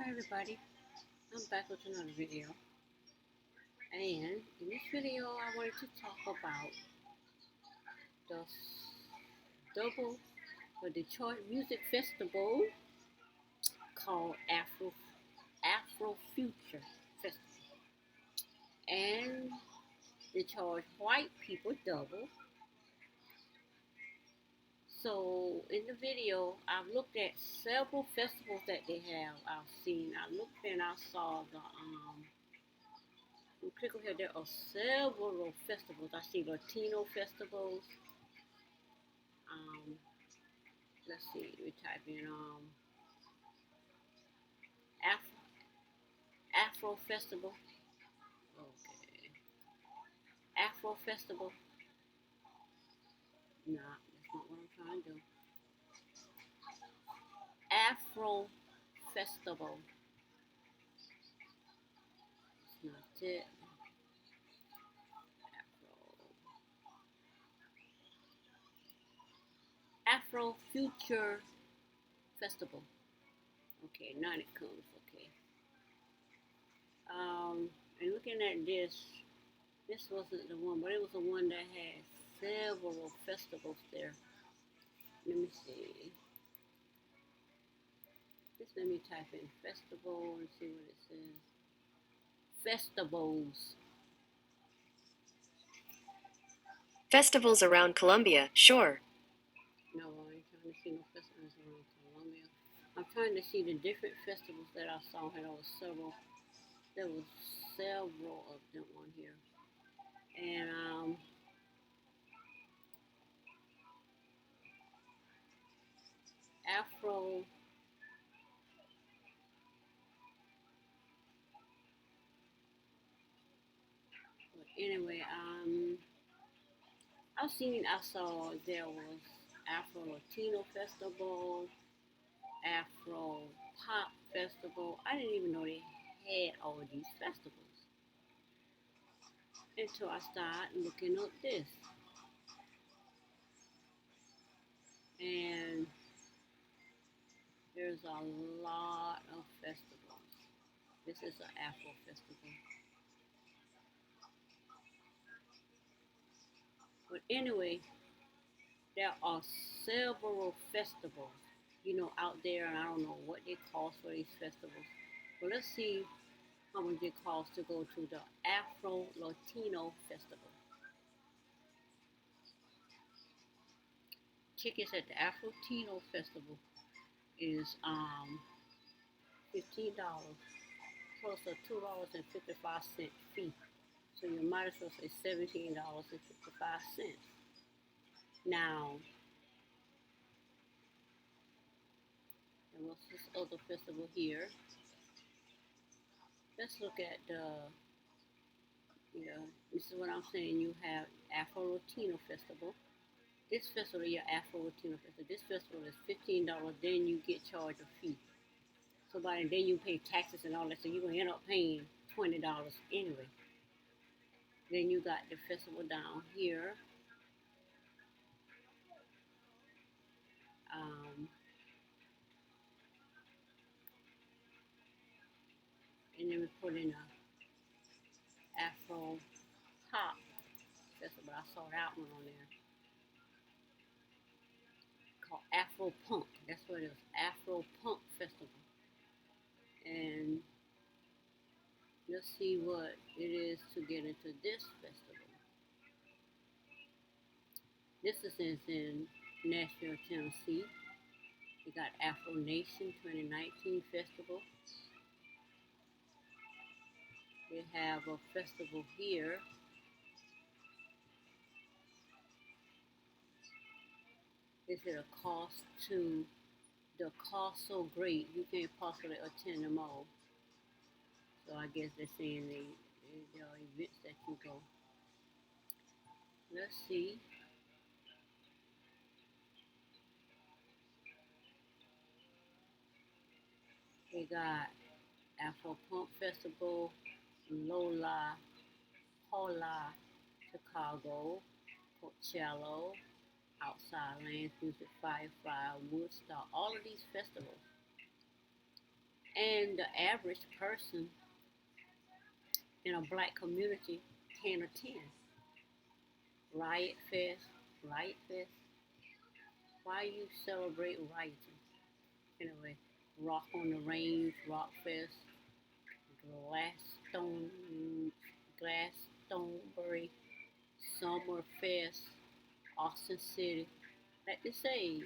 Everybody, I'm back with another video, and in this video I wanted to talk about the double the Detroit Music Festival called Afro Future Festival, and they charge white people double. So in the video, I've looked at several festivals that they have. I've seen. I looked and I saw the click over here. There are several festivals. I see Latino festivals. Um, let's see. We type in Afro Festival. Okay, Afro Festival. Nah, that's not what I'm trying to do. Afro Festival. It's not it. Afro Future Festival. Okay, now it comes. Okay. And looking at this wasn't the one, but it was the one that had several festivals there. Let me see. Just let me type in festival and see what it says. Festivals. Festivals around Columbia, sure. No, I ain't trying to see no festivals around Columbia. I'm trying to see the different festivals that I saw. And there was several of them on here. And Afro but anyway, I saw there was Afro Latino Festival, Afro Pop Festival. I didn't even know they had all of these festivals until I started looking up this. And there's a lot of festivals. This is an Afro festival. But anyway, there are several festivals, out there, and I don't know what they cost for these festivals. But let's see how much it costs to go to the Afro Latino Festival. Tickets at the Afro Latino Festival is $15 plus a $2.55 fee. So you might as well say $17.55. Now, and what's this other festival here? Let's look at this is what I'm saying. You have Afro Latino Festival. This festival, your Afro Latino Festival, this festival is $15. Then you get charged a fee. So by then you pay taxes and all that. So you're gonna end up paying $20 anyway. Then you got the festival down here. And then we put in a Afro Pop Festival. I saw that one on there. Called Afro Punk. That's what it is. Afro Punk Festival. And let's see what it is to get into this festival. This is in Nashville, Tennessee. We got Afro Nation 2019 Festival. They have a festival here. Is it a cost to the cost so great you can't possibly attend them all? So I guess they're saying there are events that you go. Let's see. We got Afro Punk Festival, Lola, Paula, Chicago, Coachella, Outside Lands Music, Firefly, Woodstock, all of these festivals. And the average person in a black community can attend. Riot Fest, Riot Fest. Why you celebrate rioting? Anyway, Rock on the Range, Rock Fest, Glasstone, Glastonbury, Summerfest, Austin City. Like they say,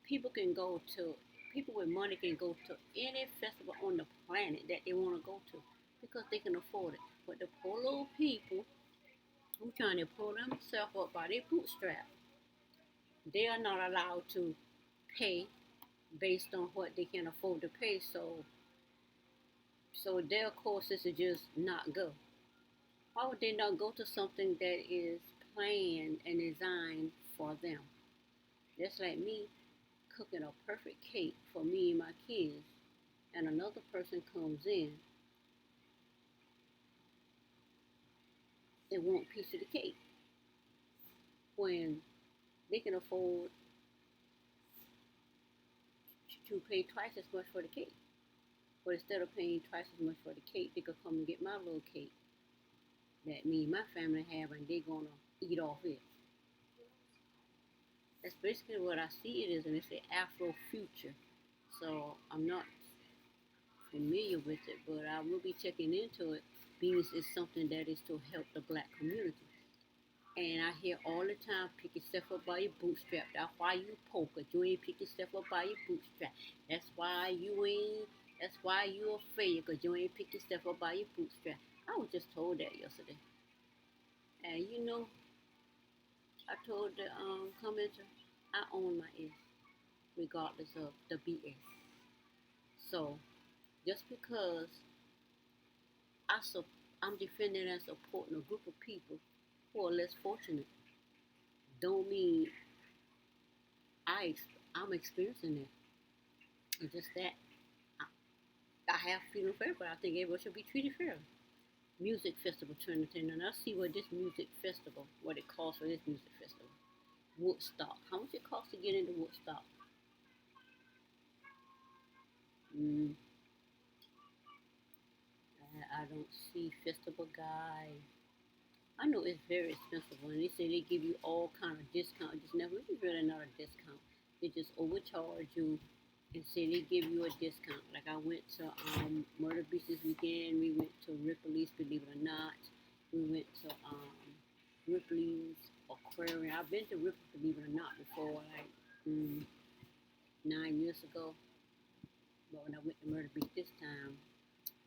people can go to, people with money can go to any festival on the planet that they want to go to because they can afford it. But the poor little people who trying to pull themselves up by their bootstrap, they are not allowed to pay based on what they can afford to pay. So their courses is just not go. Why would they not go to something that is planned and designed for them? Just like me cooking a perfect cake for me and my kids, and another person comes in and want a piece of the cake when they can afford to pay twice as much for the cake. But instead of paying twice as much for the cake, they could come and get my little cake that me and my family have, and they're gonna eat off it. That's basically what I see it is, and it's the Afro future. So I'm not familiar with it, but I will be checking into it because it's something that is to help the black community. And I hear all the time, pick yourself up by your bootstrap. That's why you poker. You ain't pick yourself up by your bootstrap. That's why you ain't. That's why you a failure, cause you ain't pick yourself up by your bootstrap. I was just told that yesterday, and you know, I told the commenter, I own my S, regardless of the BS. So just because I su- I'm defending and supporting a group of people who are less fortunate, don't mean I'm experiencing that. It's just that I have feeling fair, but I think everyone should be treated fairly. Music festival Trinity, and I see what this music festival, what it costs for this music festival. Woodstock, how much it costs to get into Woodstock? Mm, I don't see festival guide. I know it's very expensive and they say they give you all kind of discount. It's never, it's really not a discount. They just overcharge you and say they give you a discount. Like I went to Murder Beach this weekend. We went to Ripley's, believe it or not. We went to Ripley's Aquarium. I've been to Ripley, believe it or not, before, like 9 years ago. But when I went to Murder Beach this time,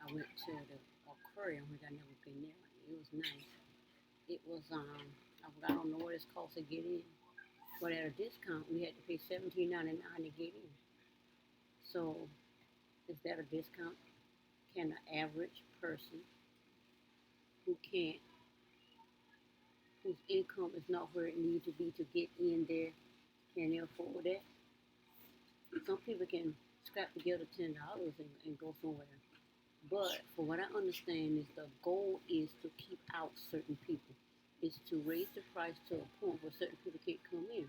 I went to the aquarium, which I never been there. It was nice. It was I don't know what it's cost to get in, but at a discount we had to pay $17.99 to get in. So is that a discount? Can an average person who can't, whose income is not where it needs to be to get in there, can they afford that? Some people can scrap together $10 and go somewhere. But for what I understand is the goal is to keep out certain people. Is to raise the price to a point where certain people can't come in.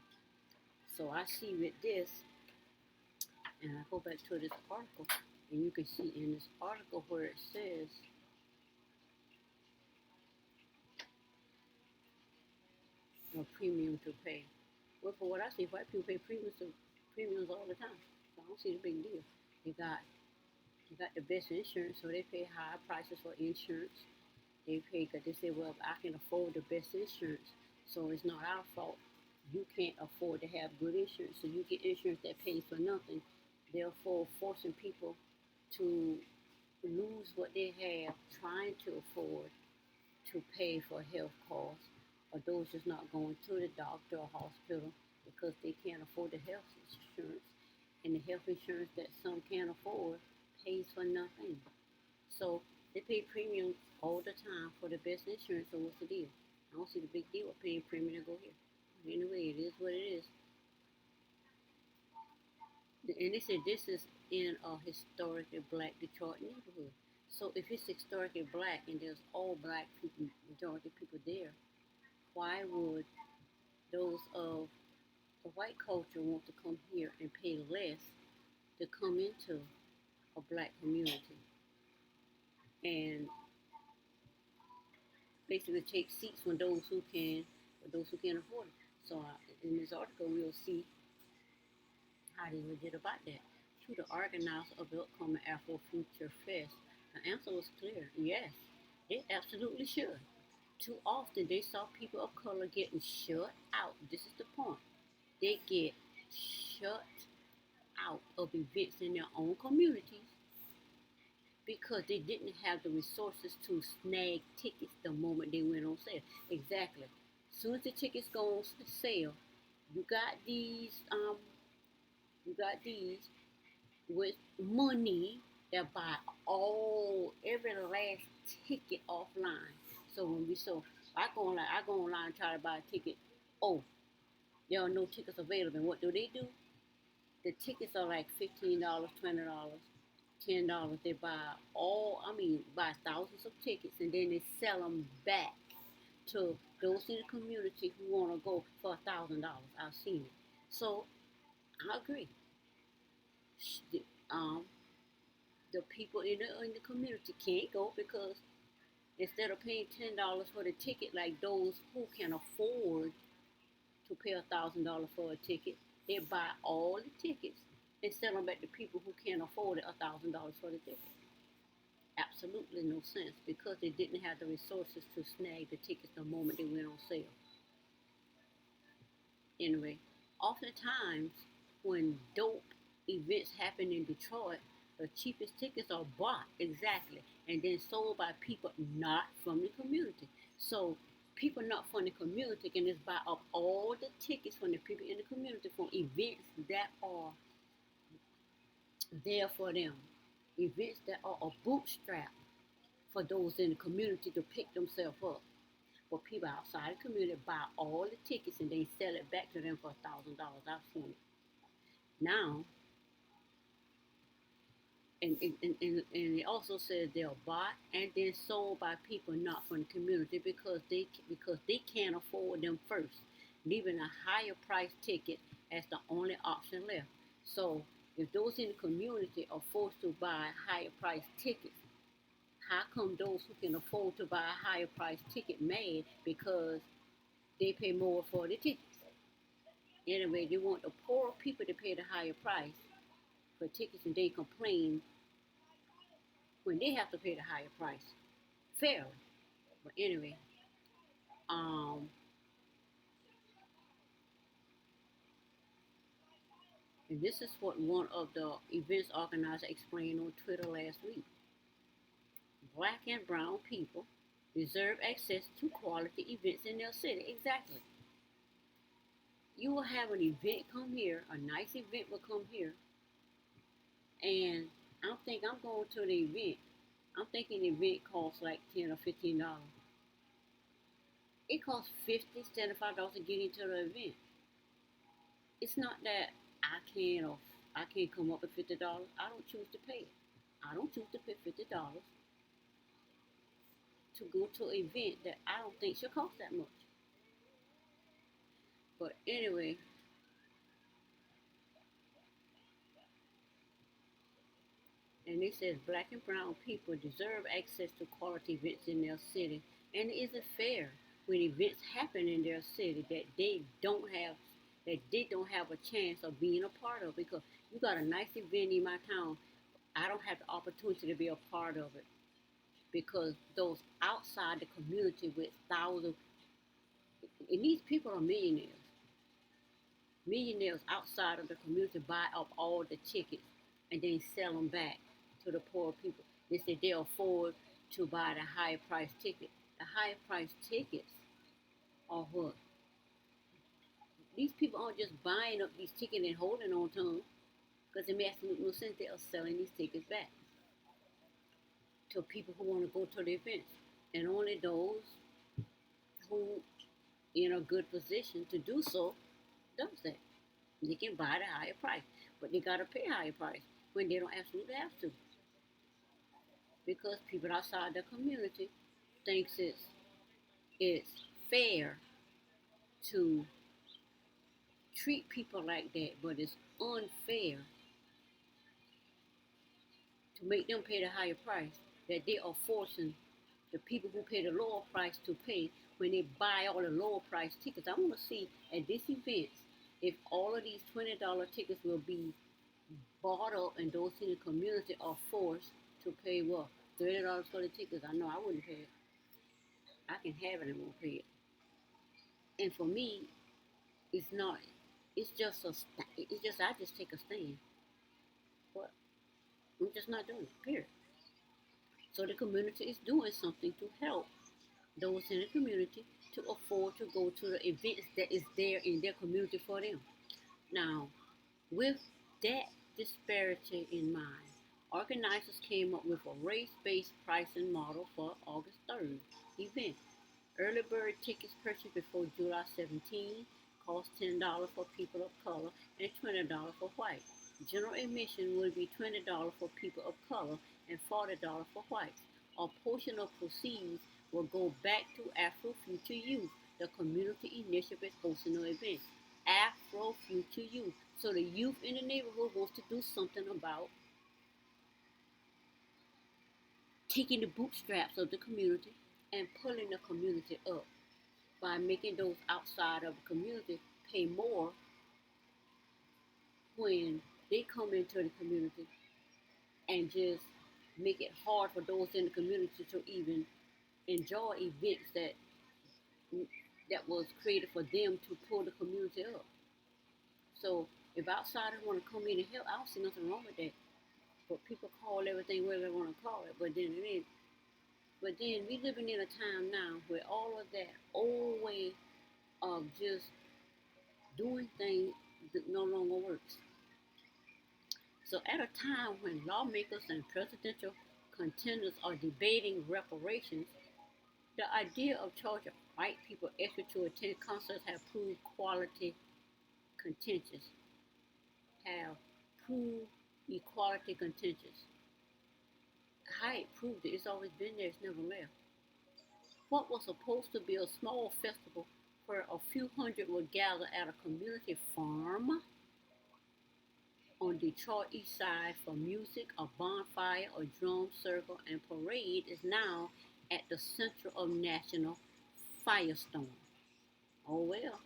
So I see with this, and I go back to this article, and you can see in this article where it says no premium to pay. Well, for what I see, white people pay premiums all the time. So I don't see the big deal. They got the best insurance, so they pay high prices for insurance. They pay because they say, well, I can afford the best insurance, so it's not our fault. You can't afford to have good insurance, so you get insurance that pays for nothing, therefore forcing people to lose what they have trying to afford to pay for health costs, or those just not going to the doctor or hospital because they can't afford the health insurance, and the health insurance that some can't afford pays for nothing. So they pay premiums all the time for the best insurance. So what's the deal? I don't see the big deal with paying premium to go here. Anyway, it is what it is. And they said this is in a historically black Detroit neighborhood. So if it's historically black and there's all black people, majority of people there, why would those of the white culture want to come here and pay less to come into a black community and basically take seats from those who can, for those who can't afford it. So in this article, we'll see how they did about that. To the organizer of the upcoming Afro Future Fest, the answer was clear. Yes, they absolutely should. Too often they saw people of color getting shut out. This is the point. They get shut out of events in their own communities because they didn't have the resources to snag tickets the moment they went on sale. Exactly. As soon as the tickets go on sale, you got these with money that buy every last ticket offline. So I go online and try to buy a ticket. Oh, there are no tickets available. And what do? The tickets are like $15, $20, $10. They buy thousands of tickets and then they sell them back to those in the community who want to go for $1,000. I've seen it. So I agree. Um, the people in the community can't go because instead of paying $10 for the ticket, like those who can afford to pay $1,000 for a ticket, they buy all the tickets and sell them back to people who can't afford it $1,000 for the ticket. Absolutely no sense because they didn't have the resources to snag the tickets the moment they went on sale. Anyway, oftentimes when dope events happen in Detroit, the cheapest tickets are bought exactly and then sold by people not from the community. So people not from the community can just buy up all the tickets from the people in the community from events that are there for them, events that are a bootstrap for those in the community to pick themselves up. But people outside the community buy all the tickets and they sell it back to them for $1,000. I've seen it. Now, and it also says they're bought and then sold by people not from the community because they can't afford them first, leaving a higher price ticket as the only option left. So if those in the community are forced to buy higher price tickets, how come those who can afford to buy a higher price ticket mad because they pay more for the tickets? Anyway, they want the poor people to pay the higher price for tickets and they complain when they have to pay the higher price fairly. But anyway, um, and this is what one of the events organizers explained on Twitter last week. Black and brown people deserve access to quality events in their city. Exactly. You will have an event come here, a nice event will come here, and I'm going to the event. I'm thinking the event costs like $10 or $15. It costs $50, $75 to get into the event. It's not that I can't come up with $50. I don't choose to pay it. I don't choose to pay $50 to go to an event that I don't think should cost that much. But anyway, and it says black and brown people deserve access to quality events in their city. And is it fair when events happen in their city that they don't have a chance of being a part of? Because you got a nice event in my town, I don't have the opportunity to be a part of it because those outside the community with thousands, and these people are millionaires. Millionaires outside of the community buy up all the tickets and then sell them back to the poor people. They say they afford to buy the higher price ticket. The higher price tickets are what? These people aren't just buying up these tickets and holding on to them because it makes no sense. They are selling these tickets back to people who want to go to the events. And only those who in a good position to do so does that. They can buy the higher price, but they gotta pay a higher price when they don't absolutely have to. Because people outside the community thinks it's fair to treat people like that, but it's unfair to make them pay the higher price that they are forcing the people who pay the lower price to pay when they buy all the lower price tickets. I want to see at this event if all of these $20 tickets will be bought up and those in the community are forced to pay what? $30 for the tickets. I know I wouldn't pay it. I can have it and won't pay it. And for me, it's not. It's just a. It's just I just take a stand. But I'm just not doing it. Period. So the community is doing something to help those in the community to afford to go to the events that is there in their community for them. Now, with that disparity in mind, organizers came up with a race-based pricing model for August 3rd event. Early bird tickets purchased before July 17 cost $10 for people of color and $20 for white. General admission will be $20 for people of color and $40 for whites. A portion of proceeds will go back to Afro Future Youth, the community initiative hosting the event. Afro Future Youth. So the youth in the neighborhood wants to do something about taking the bootstraps of the community and pulling the community up by making those outside of the community pay more when they come into the community and just make it hard for those in the community to even enjoy events that was created for them to pull the community up. So if outsiders want to come in and help, I don't see nothing wrong with that. But people call everything whatever they want to call it. But then we living in a time now where all of that old way of just doing things that no longer works. So at a time when lawmakers and presidential contenders are debating reparations, the idea of charging white people extra to attend concerts have proved contentious. Have proved equality contentious. How it proved it, it's always been there, it's never left. What was supposed to be a small festival where a few hundred would gather at a community farm on Detroit East Side for music, a bonfire, a drum circle, and parade is now at the center of national firestorm. Oh well.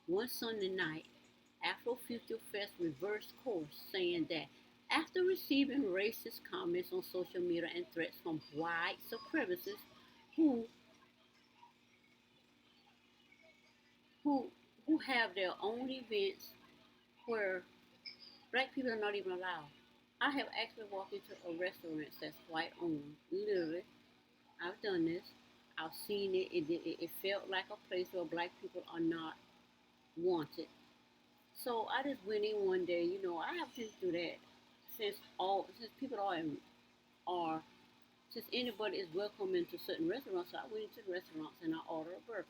One Sunday night, Afro Future Fest reversed course, saying that after receiving racist comments on social media and threats from white supremacists who who who have their own events where black people are not even allowed. I have actually walked into a restaurant that's white owned. Literally, I've done this. I've seen it. It felt like a place where black people are not wanted. So I just went in one day. I have been through that since people are since anybody is welcome into certain restaurants. So I went into the restaurants and I ordered a burger.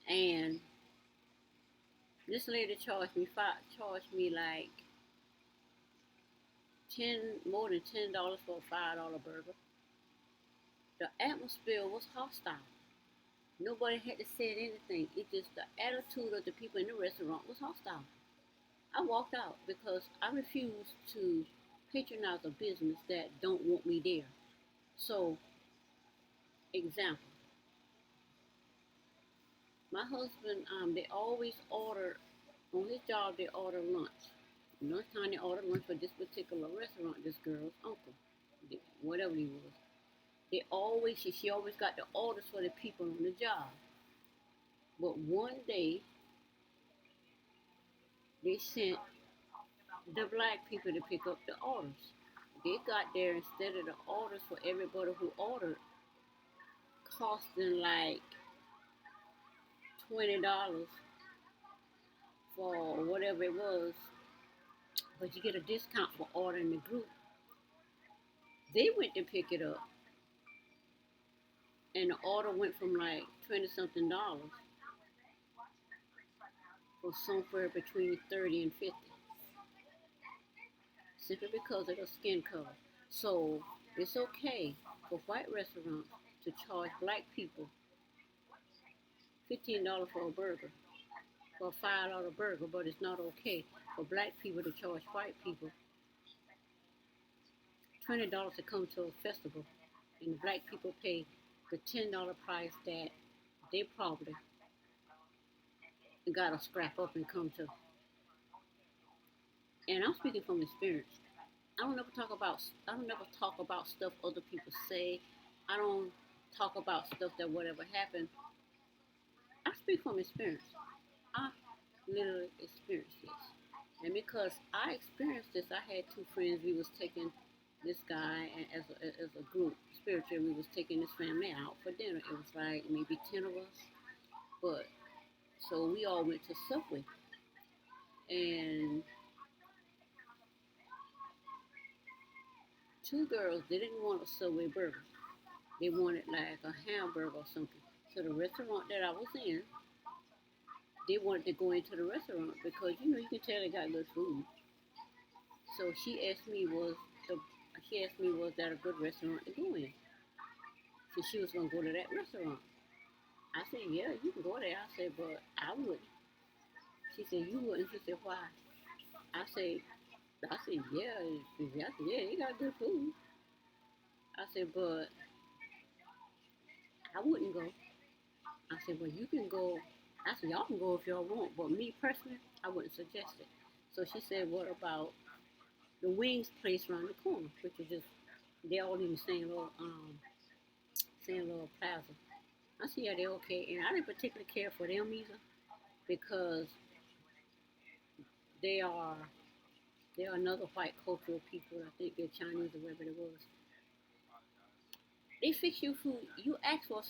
And this lady charged me like more than $10 for a $5 burger. The atmosphere was hostile. Nobody had to say anything. It just the attitude of the people in the restaurant was hostile. I walked out because I refuse to patronize a business that don't want me there. So, example, my husband, they always order on his job. They order lunch. Lunchtime they order lunch for this particular restaurant. This girl's uncle, whatever he was. She always got the orders for the people on the job. But one day they sent the black people to pick up the orders. They got there instead of the orders for everybody who ordered costing like $20 for whatever it was, but you get a discount for ordering the group. They went to pick it up, and the order went from like 20 something dollars for somewhere between 30 and 50, simply because of the skin color. So it's okay for white restaurants to charge black people $15 for a burger, for a $5 burger, but it's not okay for black people to charge white people $20 to come to a festival, and black people pay the $10 price that they probably gotta scrap up and come to. And I'm speaking from experience. I don't never talk about stuff other people say. I don't talk about stuff that whatever happened. I speak from experience. I literally experienced this. And because I experienced this, I had two friends. We was taking this guy and as a group, spiritually, we was taking this family out for dinner. It was like maybe 10 of us. But so we all went to Subway. And two girls, they didn't want a Subway burger. They wanted like a hamburger or something. So the restaurant that I was in, they wanted to go into the restaurant because you can tell they got good food. So the she asked me was that a good restaurant to go in? So she was gonna go to that restaurant. I said, yeah, you can go there. I said, but I wouldn't. She said, you wouldn't. She said, why? I said, yeah, yeah, they got good food. I said, but I wouldn't go. I said, well, you can go. I said, y'all can go if y'all want, but me personally, I wouldn't suggest it. So she said, what about the wings place around the corner, which is just, they all in the same little plaza. I said, yeah, they're okay. And I didn't particularly care for them either because they are, they are another white cultural people. I think they're Chinese or whatever it was. They fix your food. You ask for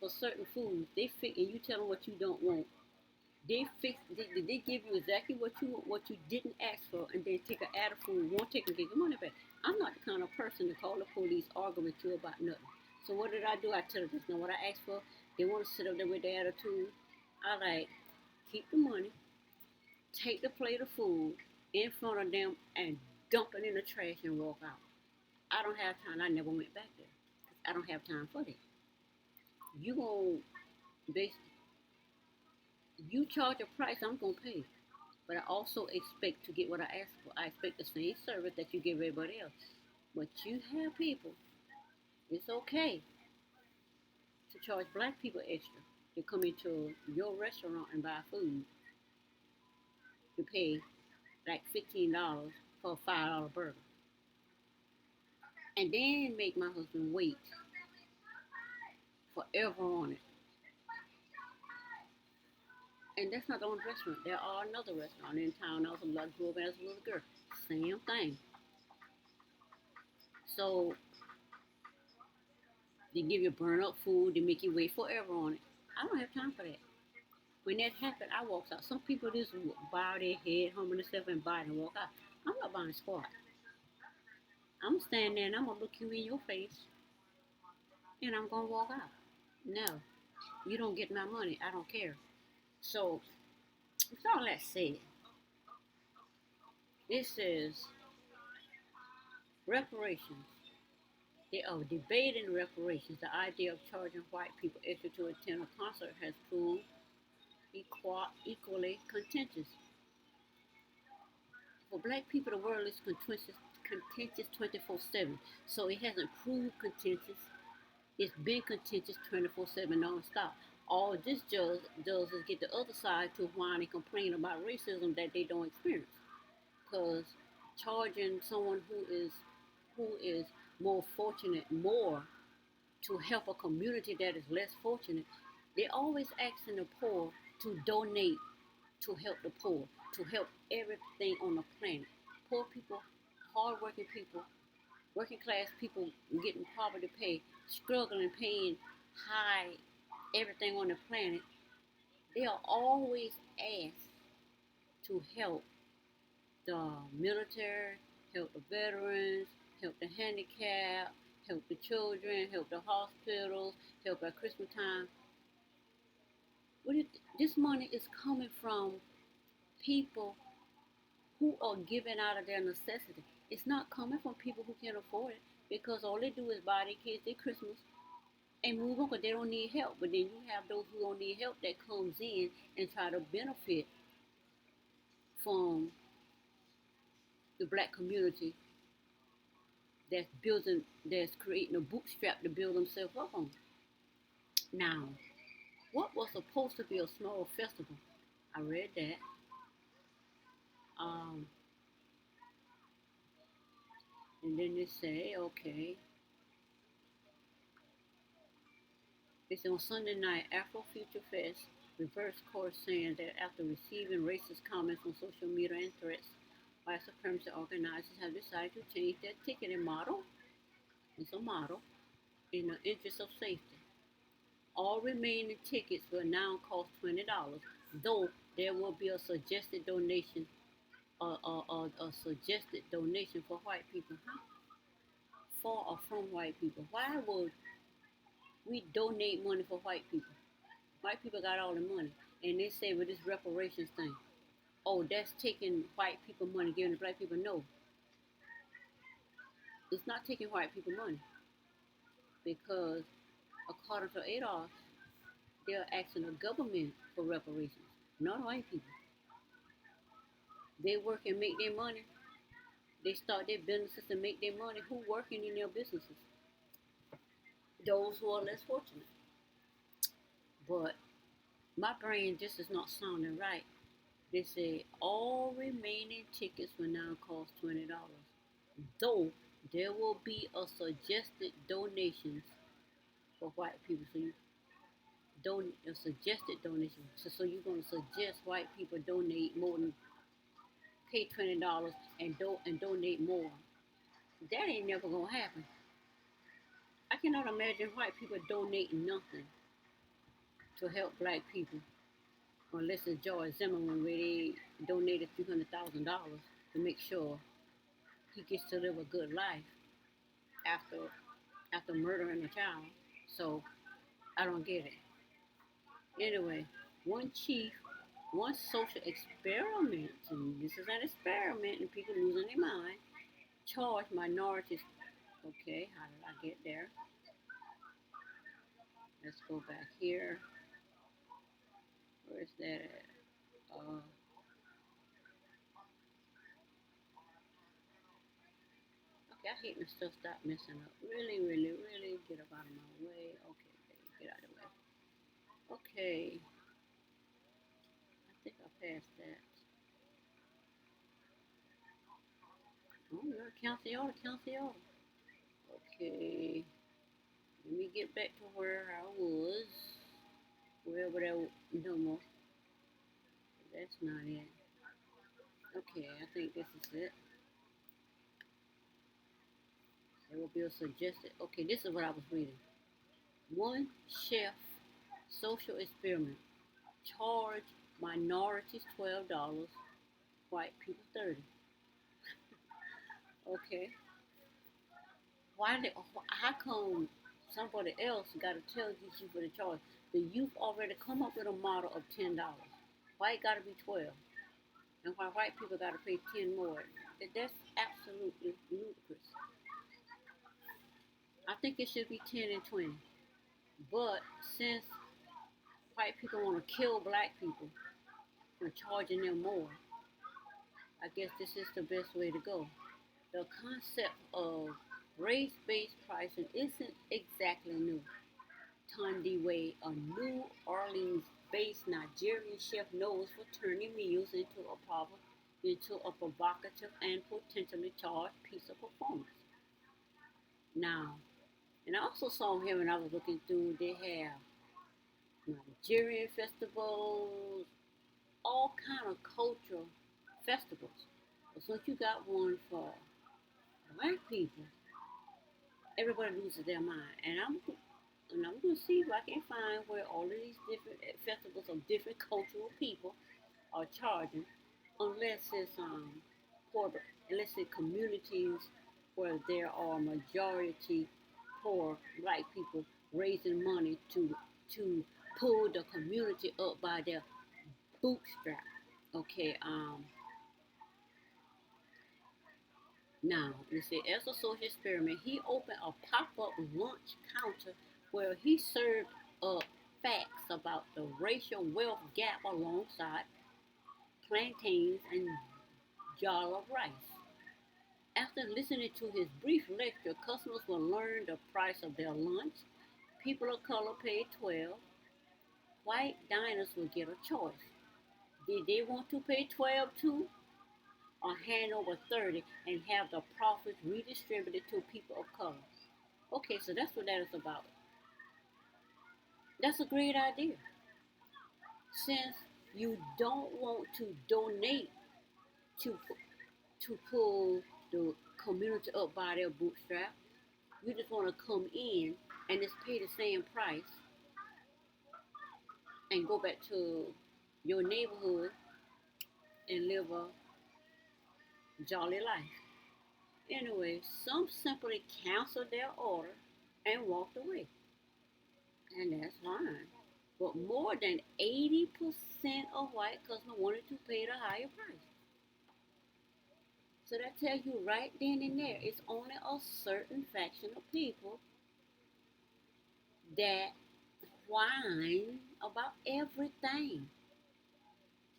certain foods. They fix, and you tell them what you don't want. They give you exactly what you didn't ask for, and then take an attitude, won't take and get your money back. I'm not the kind of person to call the police, argue with you about nothing. So what did I do? I tell them this. Now what I asked for, they want to sit up there with their attitude. I like keep the money, take the plate of food in front of them, and dump it in the trash and walk out. I don't have time. I never went back there. I don't have time for that. You gonna base you charge a price, I'm gonna pay. But I also expect to get what I ask for. I expect the same service that you give everybody else. But you have people, it's okay to charge black people extra to come into your restaurant and buy food to pay like $15 for a $5 burger. And then make my husband wait forever on it. And that's not the only restaurant. There are another restaurant in town. I grew up as a little girl. Same thing. So they give you burn up food. They make you wait forever on it. I don't have time for that. When that happened, I walked out. Some people just bow their head, humble themselves, and buy it and walk out. I'm not buying squat. I'm standing there and I'm gonna look you in your face and I'm gonna walk out. No, you don't get my money. I don't care. So, with all that said, this is reparations. They are debating reparations. The idea of charging white people extra to attend a concert has proved equally contentious. For black people, the world is contentious 24/7. So it hasn't proved contentious. It's been contentious 24/7 non-stop. All this does is get the other side to whine and complain about racism that they don't experience. Because charging someone who is more fortunate more to help a community that is less fortunate, they always asking the poor to donate to help the poor, to help everything on the planet. Poor people, hardworking people, working class people getting poverty pay, struggling, paying high everything on the planet, they are always asked to help the military, help the veterans, help the handicapped, help the children, help the hospitals, help at Christmas time. This money is coming from people who are giving out of their necessity. It's not coming from people who can afford it because all they do is buy their kids their Christmas and move on because they don't need help. But then you have those who don't need help that comes in and try to benefit from the black community that's creating a bootstrap to build themselves up on. Now, what was supposed to be a small festival, I read that. Um, and then they say, okay, it's on Sunday night, Afro Future Fest reversed course saying that after receiving racist comments on social media and threats, white supremacy organizers have decided to change their ticketing model. It's a model in the interest of safety. All remaining tickets will now cost $20, though there will be a suggested donation, a suggested donation for white people. Huh? For or from white people. Why would we donate money for white people? White people got all the money, and they say with this reparations thing, oh, that's taking white people money, giving to black people. No, it's not taking white people money because according to ADOS, they're asking the government for reparations, not white people. They work and make their money. They start their businesses and make their money. Who working in their businesses? Those who are less fortunate. But my brain just is not sounding right. They say all remaining tickets will now cost $20, though there will be a suggested donations for white people. So you don't a suggested donation. So you're gonna suggest white people donate more than pay $20 and donate more. That ain't never gonna happen. I cannot imagine white people donating nothing to help black people unless it's George Zimmerman where they donated $300,000 to make sure he gets to live a good life after murdering a child. So I don't get it. Anyway, one chief, one social experiment, and this is an experiment and people losing their mind, charged minorities. Okay, how did I get there? Let's go back here. Where is that at? Okay, I hate when stuff stop messing up. Really, really, really get up out of my way. Okay, get out of the way. Okay, I think I passed that. Oh, no, cancel the order, cancel the order. Okay, let me get back to where I was. Wherever that number. That's not it. Okay, I think this is it. There will be a suggested. Okay, this is what I was reading. One chef social experiment. Charge minorities $12, white people 30. Okay. Why did how come somebody else gotta tell these people the charge? The youth already come up with a model of $10. Why it gotta be 12? And why white people gotta pay 10 more? That's absolutely ludicrous. I think it should be 10 and 20. But since white people want to kill black people for charging them more, I guess this is the best way to go. The concept of race-based pricing isn't exactly new. Tunde Way, a New Orleans-based Nigerian chef, knows for turning meals into a provocative and potentially charged piece of performance. Now, and I also saw here when I was looking through, they have Nigerian festivals, all kind of cultural festivals. But since you got one for black people, everybody loses their mind. And I'm gonna see if I can find where all of these different festivals of different cultural people are charging, unless it's corporate, unless it's communities where there are majority poor black people raising money to pull the community up by their bootstrap. Okay, now you see, as a social experiment, he opened a pop-up lunch counter where he served up facts about the racial wealth gap alongside plantains and jollof rice. After listening to his brief lecture, customers will learn the price of their lunch. People of color paid 12. White diners will get a choice. Did they want to pay 12 too, or hand over 30 and have the profits redistributed to people of color? Okay, so that's what that is about. That's a great idea. Since you don't want to donate to pull the community up by their bootstrap, you just want to come in and just pay the same price and go back to your neighborhood and live a jolly life. Anyway, some simply canceled their order and walked away, and that's fine. But more than 80% of white customers wanted to pay the higher price. So that tells you right then and there, it's only a certain faction of people that whine about everything.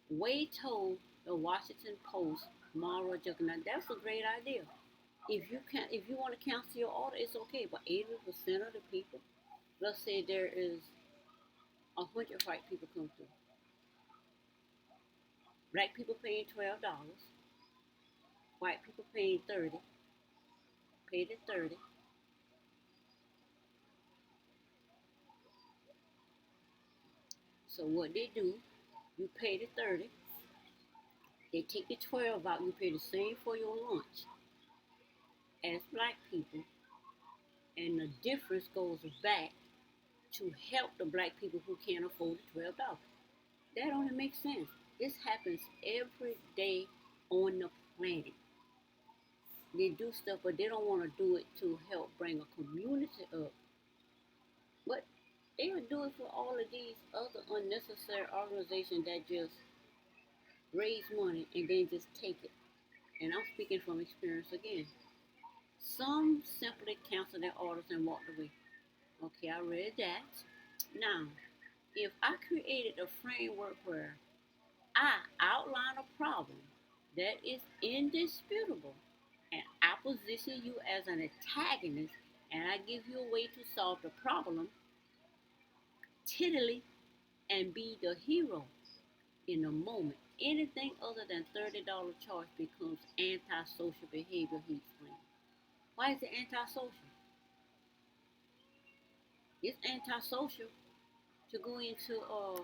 Wade told the Washington Post, Mara Juggernaut, that's a great idea. If you want to cancel your order, it's okay. But 80% of the people, let's say there is 100 white people come through, black people paying $12, white people paying 30, paid at 30. So what they do, you pay the 30, they take the 12 out, you pay the same for your lunch as black people, and the difference goes back to help the black people who can't afford the $12. That only makes sense. This happens every day on the planet. They do stuff, but they don't want to do it to help bring a community up. But they'll do it for all of these other unnecessary organizations that just raise money and then just take it. And I'm speaking from experience again. Some simply canceled their orders and walked away. Okay, I read that. Now, if I created a framework where I outline a problem that is indisputable, and I position you as an antagonist, and I give you a way to solve the problem, tiddly, and be the hero in the moment. Anything other than $30 charge becomes antisocial behavior, he explained. Why is it antisocial? It's antisocial to go into a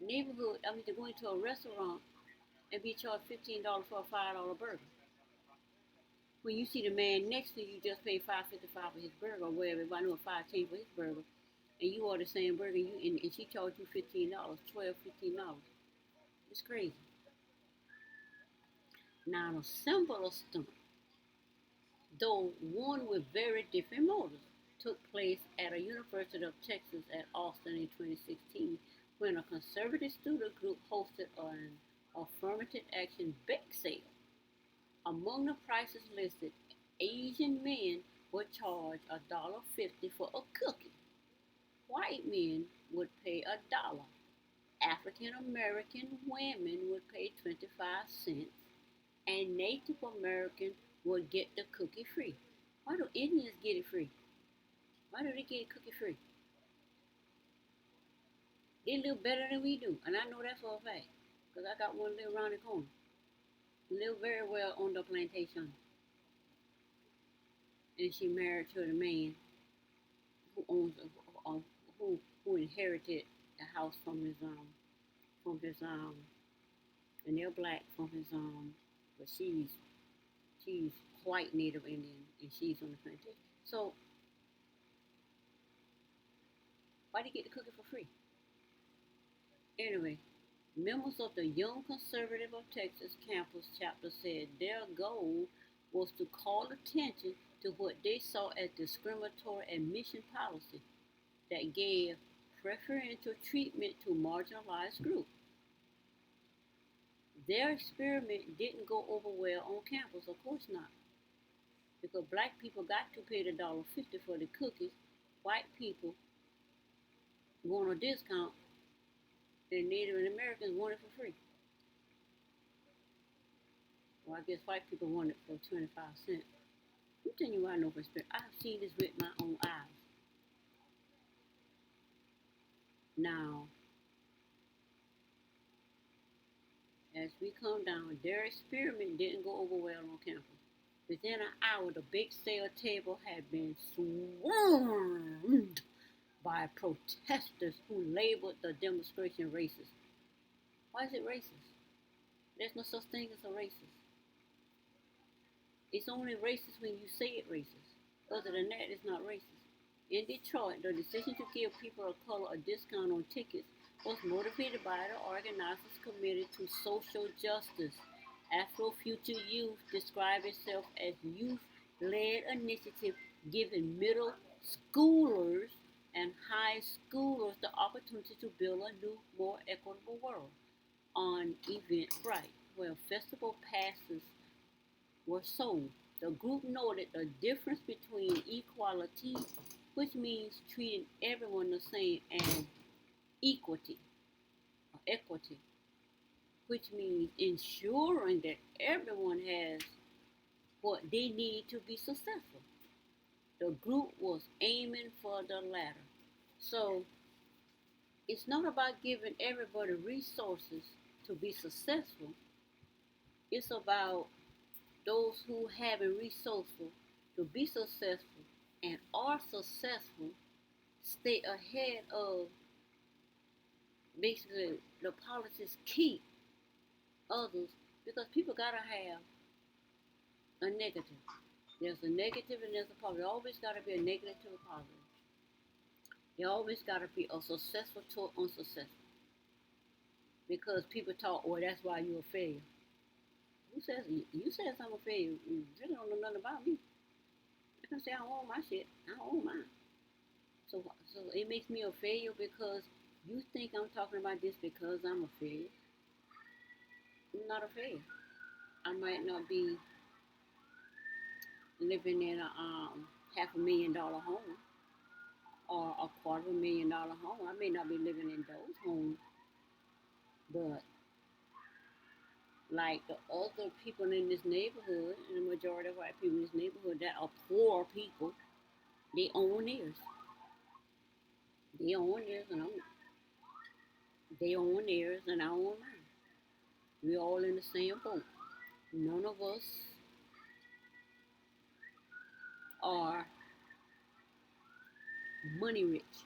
neighborhood, to go into a restaurant and be charged $15 for a $5 burger. When you see the man next to you just paid $5.55 for his burger or whatever, if I know $5.10 for his burger, and you order the same burger, and she charged you $15, $12, $15. It's crazy. Now, a simpler stunt, though one with very different motives, took place at a University of Texas at Austin in 2016 when a conservative student group hosted an affirmative action bake sale. Among the prices listed, Asian men would charge $1.50 for a cookie. White men would pay $1. African American women would pay 25 cents, and Native Americans would get the cookie free. Why do Indians get it free? Why do they get a cookie free? They live better than we do, and I know that for a fact, because I got one live around the corner. Live very well on the plantation, and she married to the man who owns who inherited the house from his and they're black from his but she's white Native Indian and she's on the plantation. So why did he get the cookie for free? Anyway, members of the Young Conservative of Texas campus chapter said their goal was to call attention to what they saw as discriminatory admission policy that gave preferential treatment to marginalized groups. Their experiment didn't go over well on campus, of course not, because black people got to pay the $1.50 for the cookies. White people want a discount, and Native Americans want it for free. Well, I guess white people want it for 25 cents. I'm telling you, I know for experience. I've seen this with my own eyes. Now, as we come down, their experiment didn't go over well on campus. Within an hour, the bake sale table had been swarmed by protesters who labeled the demonstration racist. Why is it racist? There's no such thing as a racist. It's only racist when you say it racist. Other than that, it's not racist. In Detroit, the decision to give people of color a discount on tickets was motivated by the organizers committed to social justice. Afrofuture Youth described itself as youth-led initiative giving middle schoolers and high schoolers the opportunity to build a new, more equitable world. On Eventbrite, where festival passes were sold, the group noted the difference between equality, which means treating everyone the same, and equity, or equity, which means ensuring that everyone has what they need to be successful. The group was aiming for the latter. So it's not about giving everybody resources to be successful. It's about those who have a resourceful to be successful and are successful stay ahead of basically the politics keep others because people gotta have a negative. There's a negative and there's a positive. There always gotta be a negative to a positive. There always gotta be a successful to unsuccessful. Because people talk, well, that's why you're a failure. Who says you said I'm a failure? You really don't know nothing about me. I can say I own my shit. I own mine. So it makes me a failure because you think I'm talking about this because I'm a failure. I'm not a failure. I might not be living in a $500,000 home or a $250,000 home. I may not be living in those homes, but like the other people in this neighborhood, and the majority of white people in this neighborhood that are poor people, they own theirs. They own theirs, and they own theirs, and I own mine. We're all in the same boat. None of us are money rich,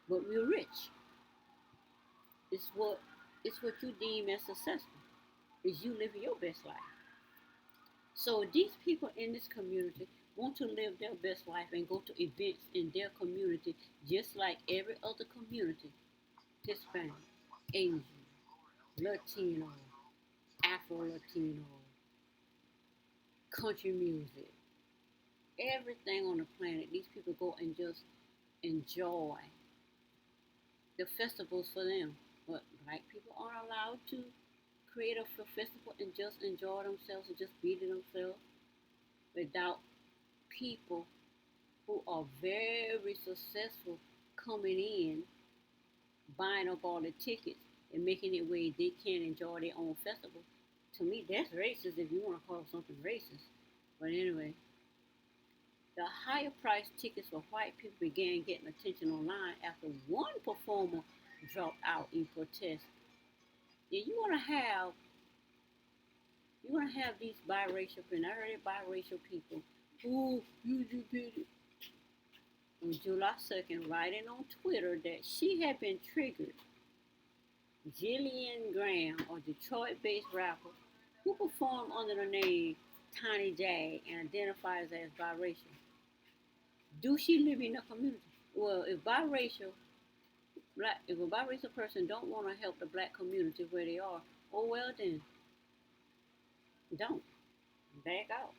but we're rich. It's what you deem as successful. Is you living your best life. So these people in this community want to live their best life and go to events in their community just like every other community. Hispanic, Asian, Latino, Afro-Latino, country music, everything on the planet. These people go and just enjoy the festivals for them. But black people aren't allowed to create a festival and just enjoy themselves and just be to themselves without people who are very successful coming in, buying up all the tickets and making it where they can enjoy their own festival. To me, that's racist if you want to call something racist. But anyway, the higher priced tickets for white people began getting attention online after one performer dropped out in protest. Yeah, you wanna have these biracial people. I heard biracial people. Ooh, you did it. On July 2nd, writing on Twitter that she had been triggered. Jillian Graham, a Detroit-based rapper who performed under the name Tiny Jag and identifies as biracial. Do she live in a community? Well, if a biracial person don't want to help the black community where they are, oh well then, don't back out.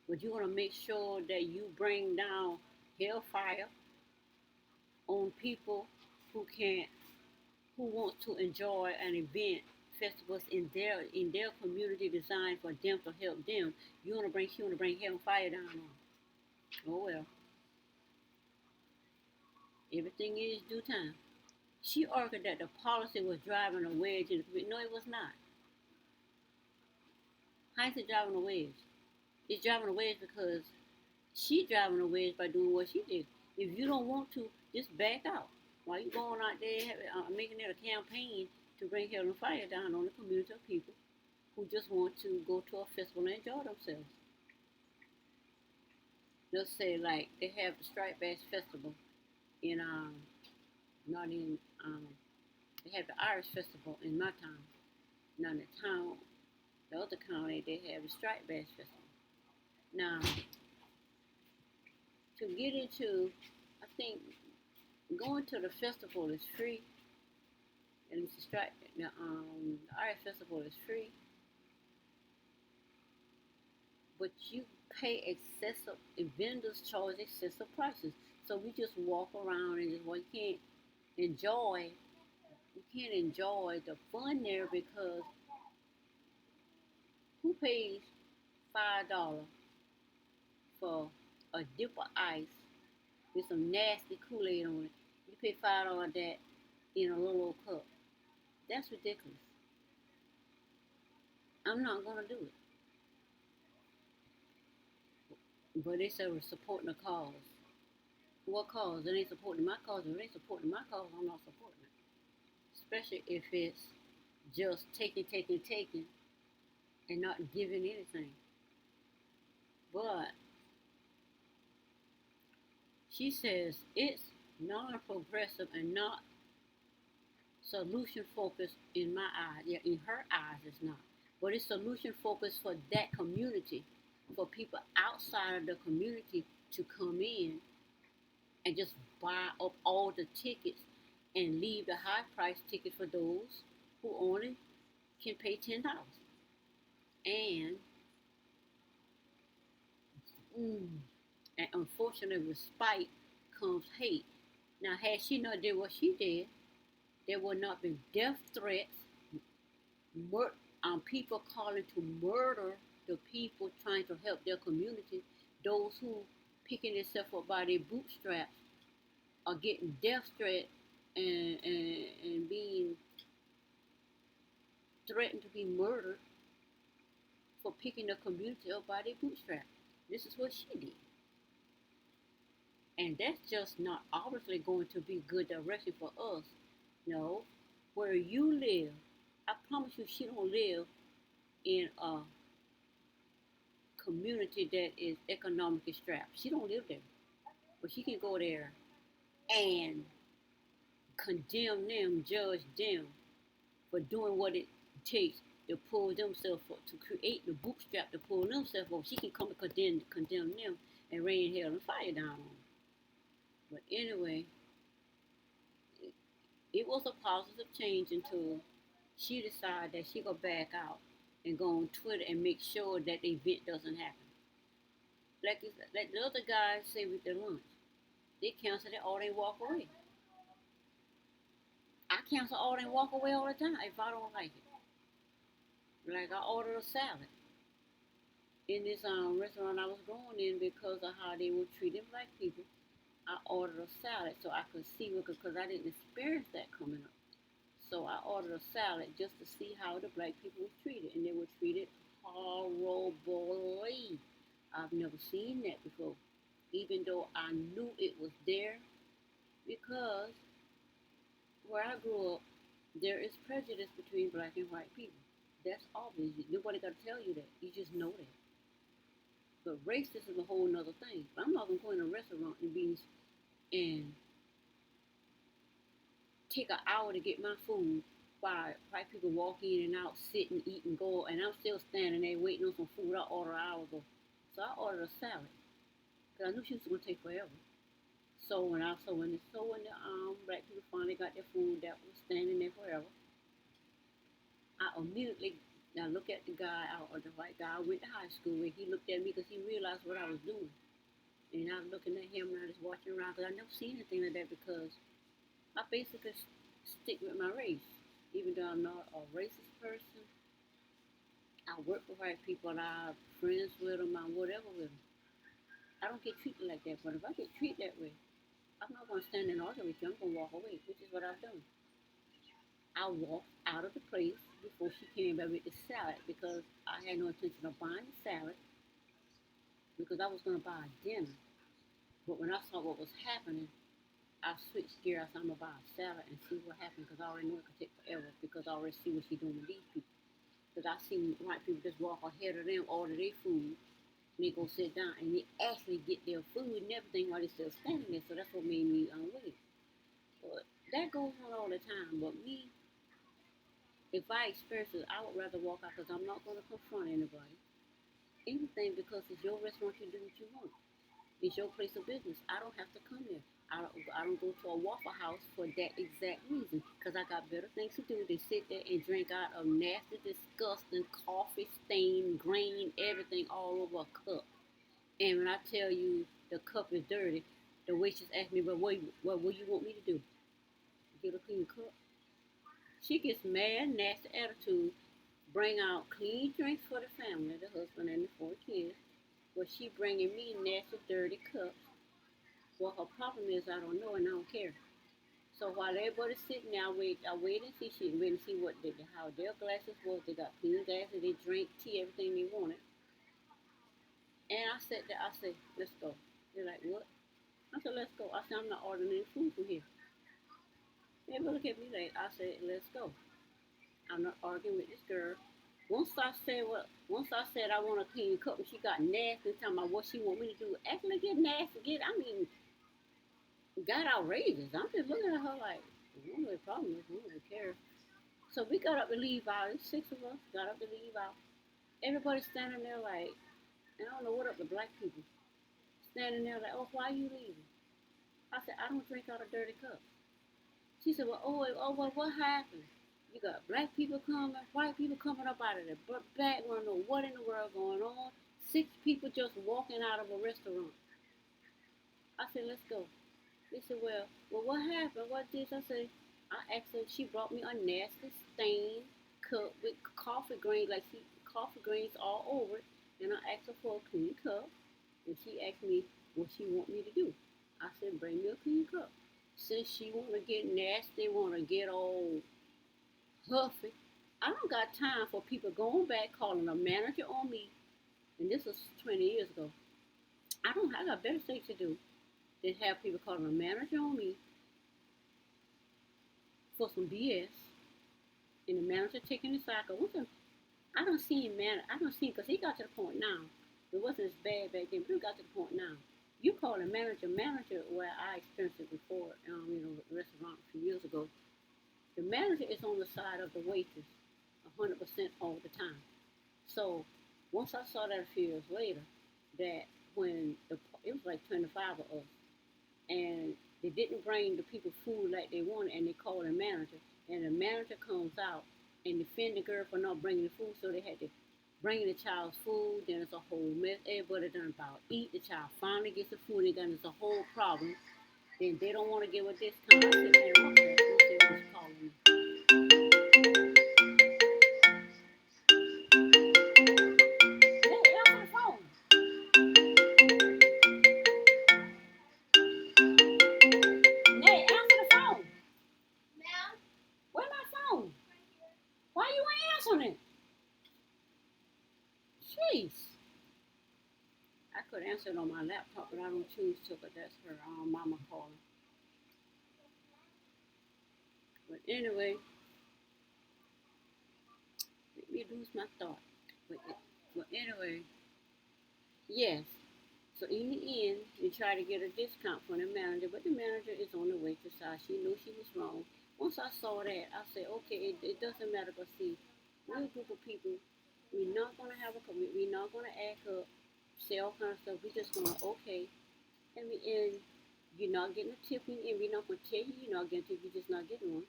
But you want to make sure that you bring down hellfire on people who want to enjoy an event, festivals in their community designed for them to help them. You want to bring hellfire down on them. Oh well, everything is due time. She argued that the policy was driving a wedge in the community. No, it was not. How is it driving a wedge? It's driving a wedge because she driving a wedge by doing what she did. If you don't want to, just back out. Why you going out there making it a campaign to bring hell and fire down on the community of people who just want to go to a festival and enjoy themselves? Let's say like they have the Striped Bass Festival in not in they have the Irish Festival in my town. Now in the town, the other county, they have the Striped Bass Festival. Now to get into, I think going to the festival is free, and it's the Irish Festival is free, but you pay excessive. Vendors charge excessive prices, so we just walk around and just can't enjoy. You can't enjoy the fun there because who pays $5 for a dip of ice with some nasty Kool-Aid on it? You pay $5 that in a little old cup. That's ridiculous. I'm not gonna do it. But they say we're supporting a cause. What cause? It ain't supporting my cause. If it ain't supporting my cause, I'm not supporting it. Especially if it's just taking, and not giving anything. But she says it's non-progressive and not solution focused in my eyes. Yeah, in her eyes, it's not. But it's solution focused for that community, for people outside of the community to come in and just buy up all the tickets and leave the high price ticket for those who only can pay $10. And mm, and unfortunately, with spite comes hate. Now, had she not did what she did, there would not be death threats, people calling to murder the people trying to help their community. Those who picking themselves up by their bootstraps are getting death threats and being threatened to be murdered for picking the community up by their bootstraps. This is what she did. And that's just not obviously going to be good direction for us. No, where you live, I promise you she don't live in a community that is economically strapped. She don't live there. But she can go there and condemn them, judge them for doing what it takes to pull themselves up, to create the bootstrap to pull themselves up. She can come and condemn them and rain hell and fire down on them. But anyway, it was a positive change until she decided that she gonna back out and go on Twitter and make sure that the event doesn't happen. Like the other guys say with their lunch, they cancel it or they walk away. I cancel all and walk away all the time if I don't like it. Like I ordered a salad in this restaurant I was going in because of how they were treating black people. I ordered a salad so I could see what, because I didn't experience that coming up. So I ordered a salad just to see how the black people were treated, and they were treated horribly. I've never seen that before, even though I knew it was there, because where I grew up, there is prejudice between black and white people. That's obvious. Nobody got to tell you that. You just know that. But racism is a whole nother thing. I'm not gonna go in a restaurant and take an hour to get my food while white people walk in and out, sit and eat and go, and I'm still standing there waiting on some food I ordered an hour ago. So I ordered a salad because I knew she was gonna take forever. So when the black people finally got their food that was standing there forever, I immediately now look at the guy or the white guy I went to high school with. He looked at me because he realized what I was doing. And I was looking at him and I was watching around because I never seen anything like that, because I basically stick with my race. Even though I'm not a racist person, I work with white people and I'm friends with them, I'm whatever with them. I don't get treated like that, but if I get treated that way, I'm not going to stand and argue with you. I'm going to walk away, which is what I've done. I walked out of the place before she came back with the salad because I had no intention of buying the salad because I was going to buy a dinner. But when I saw what was happening, I switched gears. I'm going to buy a salad and see what happens because I already know it could take forever because I already see what she's doing with these people. Because I seen white people just walk ahead of them, order their food, and they go sit down and they actually get their food and everything while they're still standing there. So that's what made me unwilling. But that goes on all the time. But me, if I experience it, I would rather walk out because I'm not going to confront anybody. Anything because it's your restaurant, you do what you want. It's your place of business. I don't have to come there. I don't go to a Waffle House for that exact reason because I got better things to do than sit there and drink out of nasty, disgusting, coffee stained, grain, everything all over a cup. And when I tell you the cup is dirty, the waitress asked me, "But what do you want me to do? Get a clean cup?" She gets mad, nasty attitude, bring out clean drinks for the family, the husband and the 4 kids, but she bringing me nasty, dirty cups. Well, her problem is I don't know and I don't care. So while everybody's sitting there, I wait and see shit, wait and see how their glasses was. They got clean glasses, they drink tea, everything they wanted. And I sat there, I said, let's go. They're like, what? I said, let's go. I said, I'm not ordering any food from here. They look at me like, I said, let's go. I'm not arguing with this girl. Once I said I want a clean cup and she got nasty talking about what she want me to do, actually get nasty, got outrageous. I'm just looking at her like, I don't know what the problem is, I don't really care. So we got up to leave out. There's 6 of us got up to leave out. Everybody standing there like, and I don't know what up the black people standing there like, oh, why are you leaving? I said, I don't drink out of dirty cups. She said, well, what happened? You got black people coming, white people coming up out of the back. Want to know what in the world going on? 6 people just walking out of a restaurant. I said, let's go. They said, well, what happened? What this? I said, I asked her. She brought me a nasty stained cup with coffee grains, coffee grains all over it. And I asked her for a clean cup, and she asked me what she want me to do. I said, bring me a clean cup. Since she want to get nasty, want to get all huffy, I don't got time for people going back calling a manager on me. And this was 20 years ago. I got better things to do than have people calling a manager on me for some BS. And the manager taking the side. I don't see him, man. I don't see him because he got to the point now. It wasn't as bad back then, but it got to the point now. You call a manager, where I experienced it before, a restaurant a few years ago. The manager is on the side of the waitress 100% all the time. So once I saw that a few years later, that it was like 25 of us, and they didn't bring the people food like they wanted, and they called the manager, and the manager comes out and defend the girl for not bringing the food, so they had to bring the child's food. Then it's a whole mess. Everybody done about eat. The child finally gets the food, and then it's a whole problem. Then they don't want to give a discount. I said, man, what the who's calling me? Hey, answer the phone. Hey, answer the phone. Where's my phone? Why you ain't answering it? Jeez. I could answer it on my laptop, but I don't choose to, but that's her mama calling. But anyway, let me lose my thought. But anyway, yes. So in the end, we tried to get a discount from the manager, but the manager is on the waitress side. She knew she was wrong. Once I saw that, I said, okay, it doesn't matter, but see, we're a group of people. We're not going to have a commitment. We're not going to act up, say all kind of stuff. We're just going to, okay. And you're not getting a tip, and we're not going to tell you you're not getting a tip. You're just not getting one.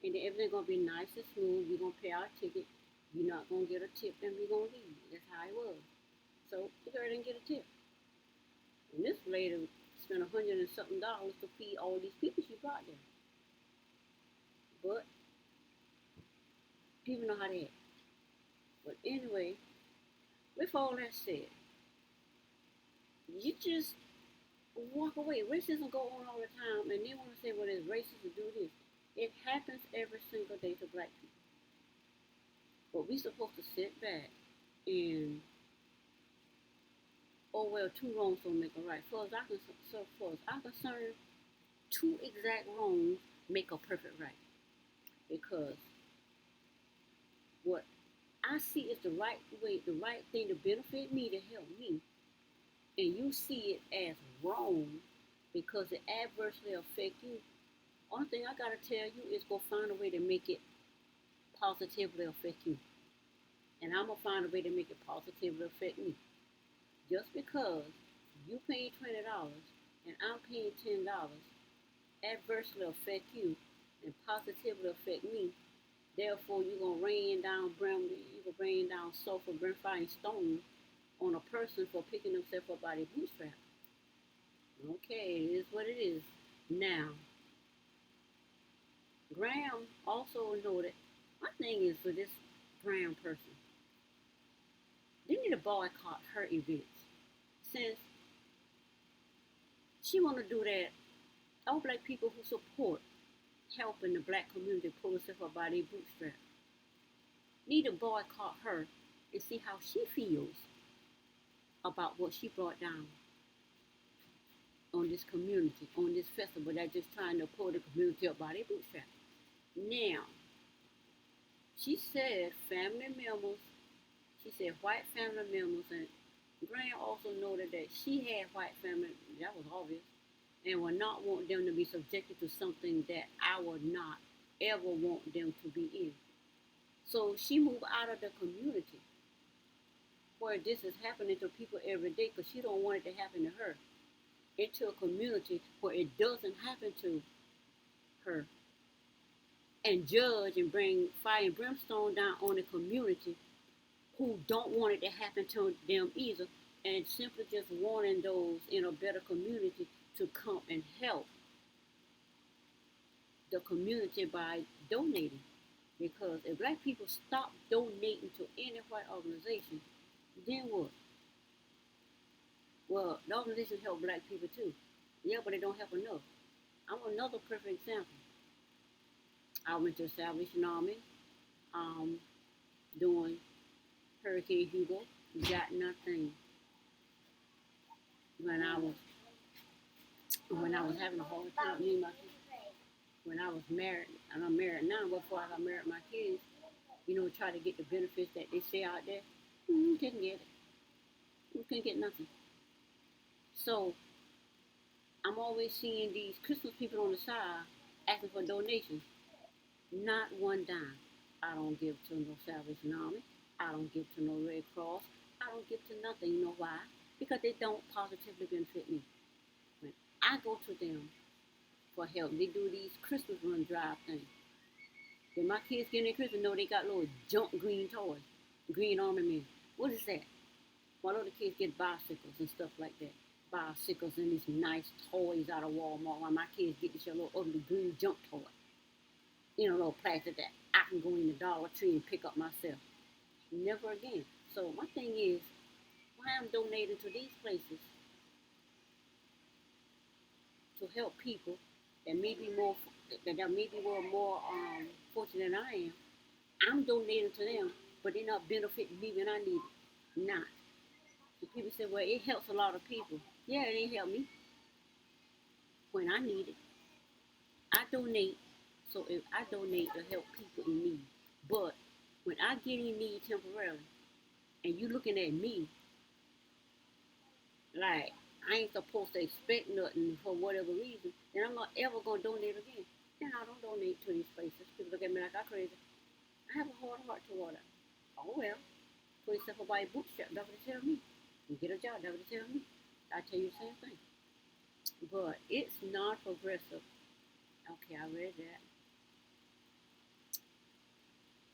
And then everything's going to be nice and smooth. We're going to pay our ticket. You're not going to get a tip, and we're going to leave. That's how it was. So the girl didn't get a tip. And this lady spent $100 and something to feed all these people she brought there. But people know how to act. But anyway, with all that said, you just walk away. Racism go on all the time, and they want to say, well, it's racist to do this. It happens every single day to black people. But we supposed to sit back and, oh well, two wrongs don't make a right. Far as I'm concerned, two exact wrongs make a perfect right. Because what I see is the right way, the right thing to benefit me, to help me, and you see it as wrong because it adversely affect you. Only thing I gotta tell you is go find a way to make it positively affect you, and I'm gonna find a way to make it positively affect me. Just because you pay $20 and I'm paying $10 adversely affect you and positively affect me. Therefore, you're gonna rain down brimstone, you gonna rain down sulfur, brimfire, and stone on a person for picking themselves up by their bootstraps. Okay, it is what it is. Now, Graham also noted, my thing is for this Graham person, they need to boycott her events. Since she want to do that, all black people who support helping the black community pull herself up by their bootstraps need to boycott her and see how she feels about what she brought down on this community, on this festival that's just trying to pull the community up by their bootstraps. Now, she said family members, she said white family members, and Graham also noted that she had white family, that was obvious, and would not want them to be subjected to something that I would not ever want them to be in. So she moved out of the community where this is happening to people every day because she don't want it to happen to her, into a community where it doesn't happen to her, and judge and bring fire and brimstone down on the community who don't want it to happen to them either, and simply just wanting those in a better community to come and help the community by donating. Because if black people stop donating to any white organization, then what? Well, the organization help black people too. Yeah, but they don't help enough. I'm another perfect example. I went to the Salvation Army doing Hurricane Hugo. Got nothing. When I was having a hard time, me and my kids, when I was married, and I'm married now, before I got married, my kids, try to get the benefits that they say out there. You couldn't get it. You couldn't get nothing. So I'm always seeing these Christmas people on the side asking for donations. Not one dime. I don't give to no Salvation Army. I don't give to no Red Cross. I don't give to nothing. You know why? Because they don't positively benefit me. When I go to them for help, they do these Christmas run drive things. When my kids get in their Christmas, they got little junk green toys, green army men. What is that? My little kids get bicycles and stuff like that. Bicycles and these nice toys out of Walmart. While my kids get this little ugly green junk toy. Little plastic that I can go in the Dollar Tree and pick up myself. Never again. So my thing is, why I'm donating to these places to help people that may be more fortunate than I am. I'm donating to them, but they're not benefiting me when I need it. Not. So people say, well, it helps a lot of people. Yeah, it ain't help me when I need it. I donate, so if I donate to help people in need. But when I get in need temporarily, and you looking at me like I ain't supposed to expect nothing for whatever reason, then I'm not ever gonna donate again. Then I don't donate to these places. People look at me like I'm crazy. I have a hard heart toward it. Oh well, put yourself up by your bootstrap. That's what they tell me. You get a job. That's what they tell me. I tell you the same thing. But it's not progressive. Okay, I read that.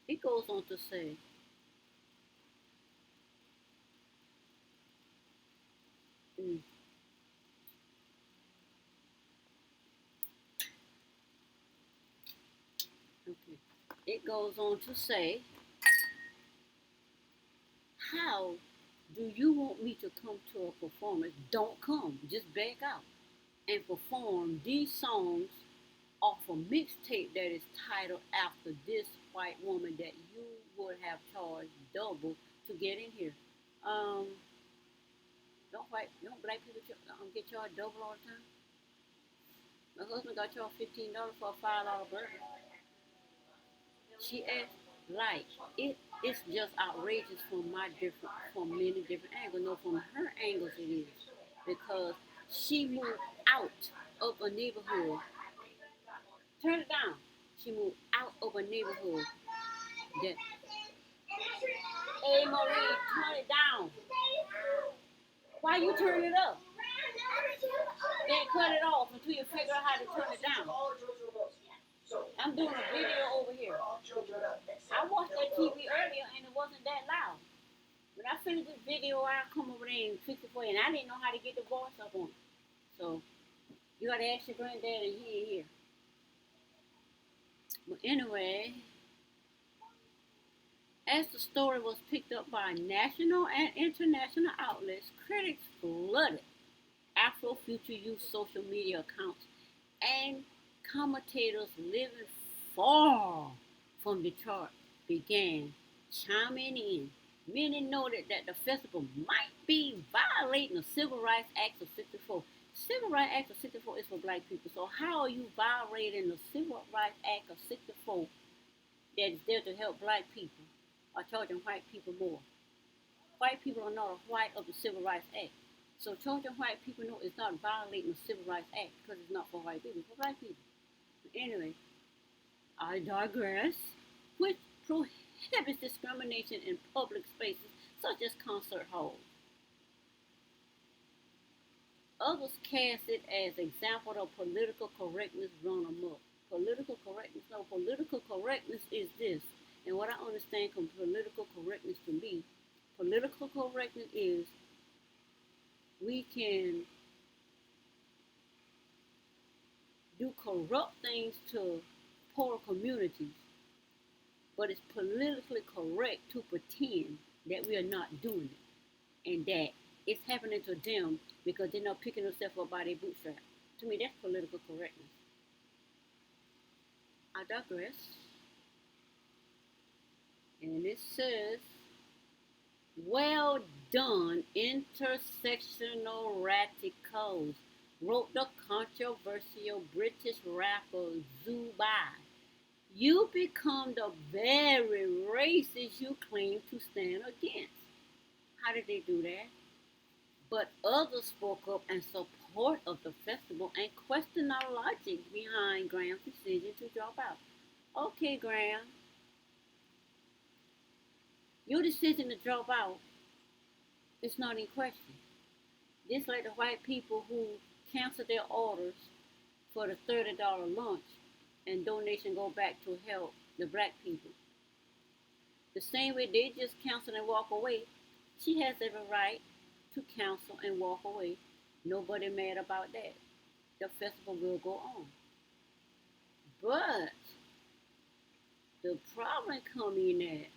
It goes on to say, okay. It goes on to say, how do you want me to come to a performance? Don't come. Just back out and perform these songs off a mixtape that is titled after this white woman that you would have charged double to get in here. Um, don't black people get charged double all the time? My husband got charged $15 for a $5 burger. She asked, like, it's just outrageous from many different angles. No, from her angles it is. Because she moved out of a neighborhood. Turn it down. She moved out of a neighborhood that, hey Marie, turn it down. Why you turn it up? Then cut it off until you figure out how to turn it down. I'm doing a video over here. I watched that TV earlier and it wasn't that loud. When I finish this video, I'll come over there and fix it for you. And I didn't know how to get the voice up on it. So you gotta ask your granddad and he ain't here. But anyway, as the story was picked up by national and international outlets, critics flooded Afrofuture Youth social media accounts and commentators living far from Detroit began chiming in. Many noted that the festival might be violating the Civil Rights Act of '64. Civil Rights Act of '64 is for black people. So how are you violating the Civil Rights Act of '64 that is there to help black people or charging white people more? White people are not a white of the Civil Rights Act. So charging white people, no, it's not violating the Civil Rights Act because it's not for white people, it's for black people. But anyway, I digress. Which prohibits discrimination in public spaces such as concert halls. Others cast it as example of political correctness run amok. Political correctness is this. And what I understand from political correctness to me, political correctness is we can do corrupt things to poor communities, but it's politically correct to pretend that we are not doing it and that it's happening to them because they're not picking themselves up by their bootstraps. To me, that's political correctness. I digress. And it says, well done, intersectional radicals, wrote the controversial British rapper Zubai. You become the very racist you claim to stand against. How did they do that? But others spoke up in support of the festival and questioned our logic behind Graham's decision to drop out. Okay, Graham, your decision to drop out is not in question. Just like the white people who canceled their orders for the $30 lunch and donation go back to help the black people. The same way they just cancel and walk away, she has every right to cancel and walk away. Nobody mad about that. The festival will go on. But the problem come in that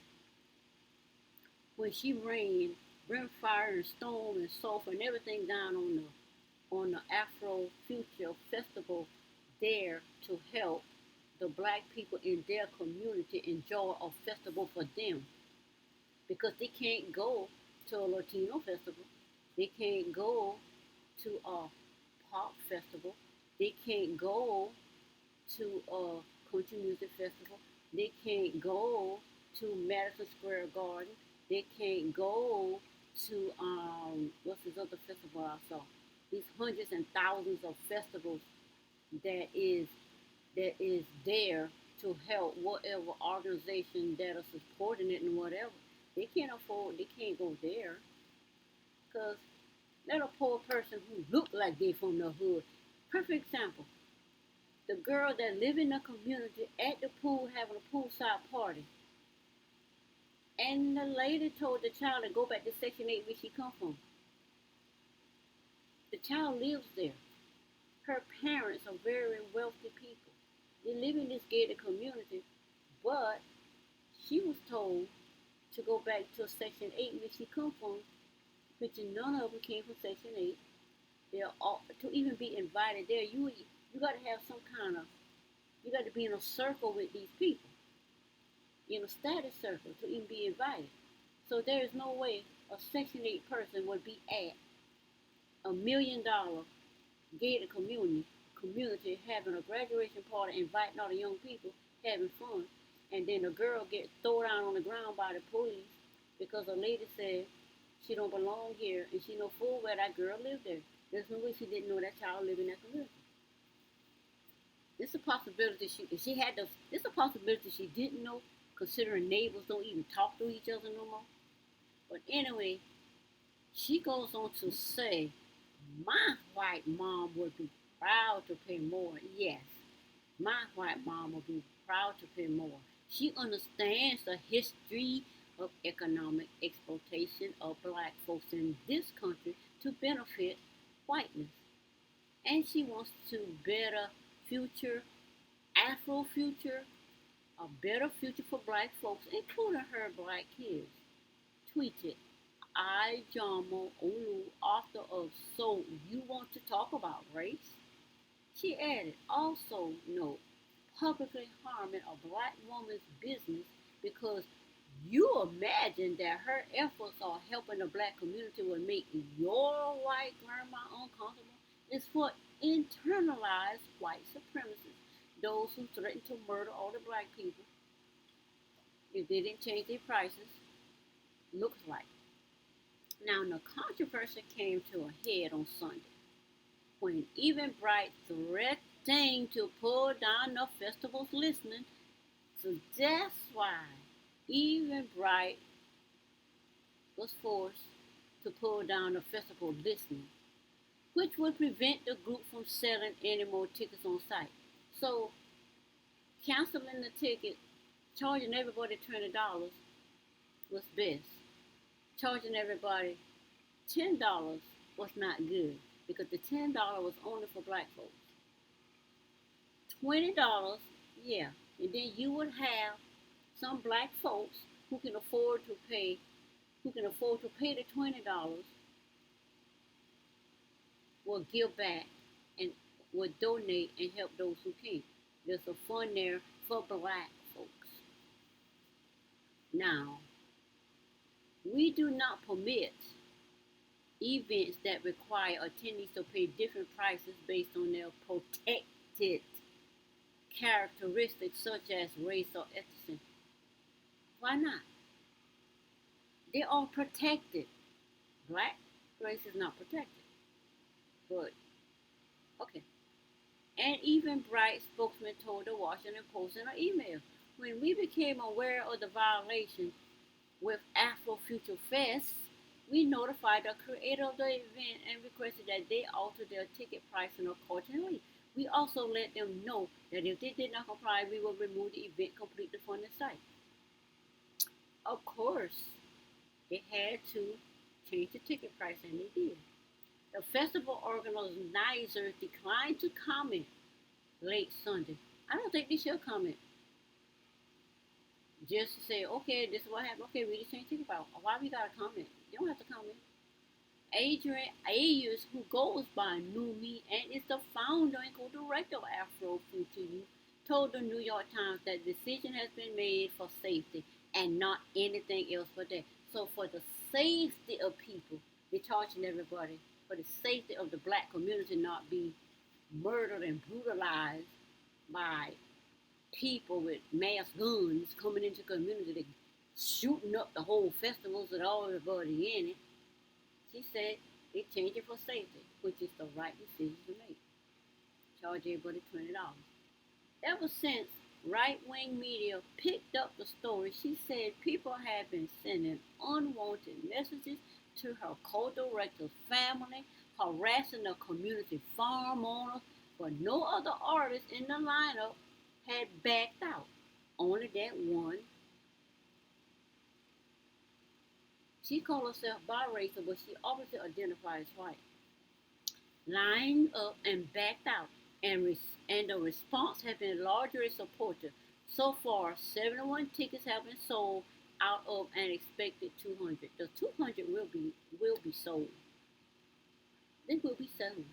when she rained, brim, fire, and storm, and sulfur, and everything down on the Afrofuture Festival there to help the black people in their community enjoy a festival for them. Because they can't go to a Latino festival. They can't go to a pop festival. They can't go to a country music festival. They can't go to Madison Square Garden. They can't go to what's this other festival I saw? These hundreds and thousands of festivals that is there to help whatever organization that are supporting it and whatever. They can't go there. Because let a poor person who look like they from the hood. Perfect example. The girl that live in the community at the pool having a poolside party. And the lady told the child to go back to Section 8 where she come from. The child lives there. Her parents are very wealthy people. They live in this gated community, but she was told to go back to Section 8 where she come from, which none of them came from Section 8. They're all, to even be invited there, you got to have some kind of You got to be in a circle with these people, in a status circle to even be invited. So there is no way a Section 8 person would be at $1 million gated community having a graduation party, inviting all the young people, having fun, and then a girl gets thrown out on the ground by the police because a lady said she don't belong here, and she know full well that girl lived there. There's no way she didn't know that child lived in that community. This is a possibility she had the. This is a possibility she didn't know, considering neighbors don't even talk to each other no more. But anyway, she goes on to say, my white mom would be proud to pay more. Yes, my white mom would be proud to pay more. She understands the history of economic exploitation of black folks in this country to benefit whiteness. And she wants to better future, Afro future, a better future for black folks, including her black kids. Tweeted, I, Jamo Olu, author of So You Want to Talk About Race? She added, also note, publicly harming a black woman's business because you imagine that her efforts are helping the black community will make your white grandma uncomfortable is for internalized white supremacists, those who threaten to murder all the black people if they didn't change their prices, looks like. Now, the controversy came to a head on Sunday when Eventbrite threatened to pull down the festival's listening. So that's why Eventbrite was forced to pull down the festival listening, which would prevent the group from selling any more tickets on site. So canceling the ticket, charging everybody $20 was best. Charging everybody $10 was not good because the $10 was only for black folks. $20, yeah, and then you would have some black folks who can afford to pay the $20 will give back and will donate and help those who can't. There's a fund there for black folks. Now, we do not permit events that require attendees to pay different prices based on their protected characteristics such as race or ethnicity. Why not? They are protected. Black race is not protected. But, okay. And Eventbrite spokesman told the Washington Post in an email, when we became aware of the violation with Afro Future Fest, we notified the creator of the event and requested that they alter their ticket pricing accordingly. We also let them know that if they did not comply, we will remove the event completely from the site. Of course, they had to change the ticket price, and they did. The festival organizers declined to comment late Sunday. I don't think they should comment. Just to say, okay, this is what happened. Okay, we just changed ticket price. Why we gotta comment? You don't have to comment. Adrian Ayers, who goes by Numi and is the founder and co-director of Afro Future Youth, told the New York Times that the decision has been made for safety and not anything else but that. So for the safety of people, they're charging everybody. For the safety of the black community not be murdered and brutalized by people with mass guns coming into the community, shooting up the whole festivals and all everybody in it. She said they changed it for safety, which is the right decision to make. Charge everybody $20. Ever since right-wing media picked up the story, she said people have been sending unwanted messages to her co-director's family, harassing the community farm owners, but no other artist in the lineup had backed out. Only that one. She called herself biracial, but she obviously identifies as white. Lined up and backed out, and the response has been largely supportive. So far, 71 tickets have been sold out of an expected 200. The 200 will be sold. They will be sold.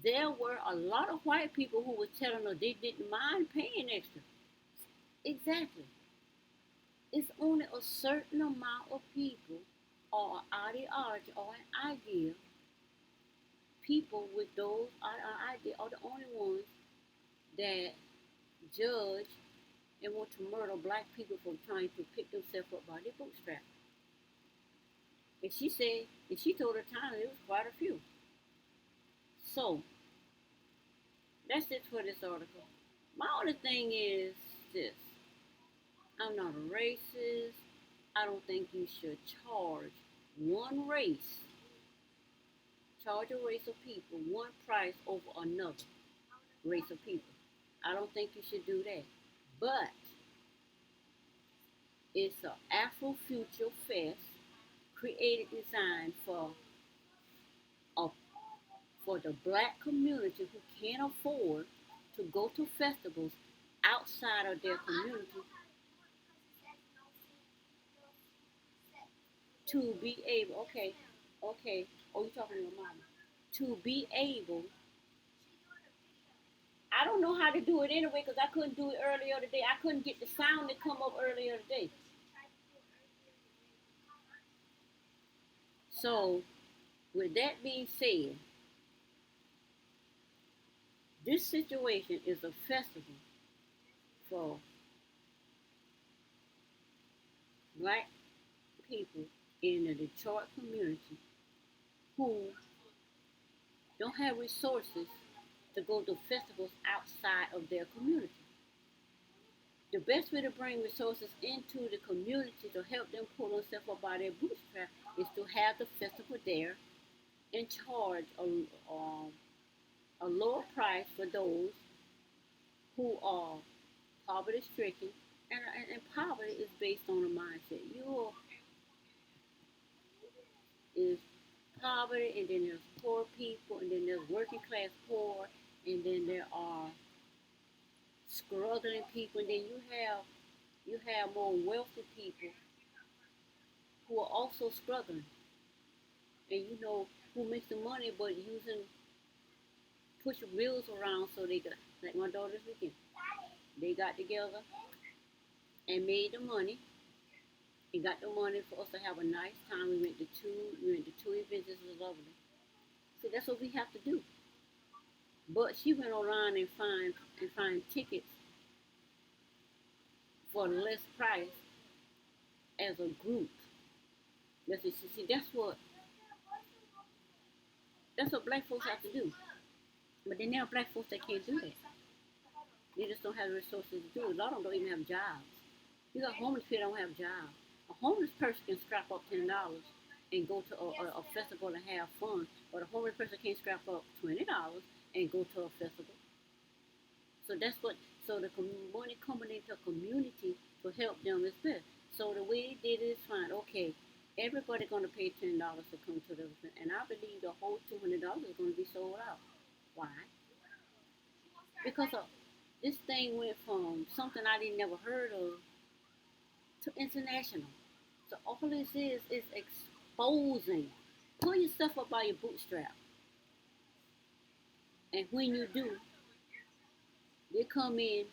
there were a lot of white people who were telling us they didn't mind paying extra. Exactly. It's only a certain amount of people or ideology or an idea. People with those ideas are the only ones that judge and want to murder black people for trying to pick themselves up by their bootstraps. And she said, and she told her time it was quite a few. So that's it for this article. My only thing is this: I'm not a racist. I don't think you should charge one race, charge a race of people one price over another race of people. I don't think you should do that. But it's an Afrofuture Fest created designed a, for the black community who can't afford to go to festivals outside of their community to be able, okay, oh, you're talking to your mama, to be able, I don't know how to do it anyway because I couldn't do it earlier today. I couldn't get the sound to come up earlier today. So, with that being said, this situation is a festival for black people in the Detroit community who don't have resources to go to festivals outside of their community. The best way to bring resources into the community to help them pull themselves up by their bootstrap is to have the festival there and charge a lower price for those who are poverty stricken. And poverty is based on a mindset. You is poverty, and then there's poor people, and then there's working class poor, and then there are struggling people, and then you have more wealthy people who are also struggling, and who makes the money but using push bills around so they could, like my daughter's weekend, they got together and made the money. He got the money for us to have a nice time. We went to two events. This was lovely. So that's what we have to do. But she went around and find tickets for less price as a group. See, that's what black folks have to do. But then there are black folks that can't do that. They just don't have the resources to do it. A lot of them don't even have jobs. You got homeless people that don't have jobs. A homeless person can scrap up $10 and go to a festival and have fun, but a homeless person can't scrap up $20 and go to a festival. So so the money coming into a community to help them is good. So the way they did it is fine. Okay, everybody gonna pay $10 to come to the event, and I believe the whole $200 is gonna be sold out. Why? Because this thing went from something I didn't never heard of to international. So all this is exposing. Pull yourself up by your bootstrap. And when you do, they come in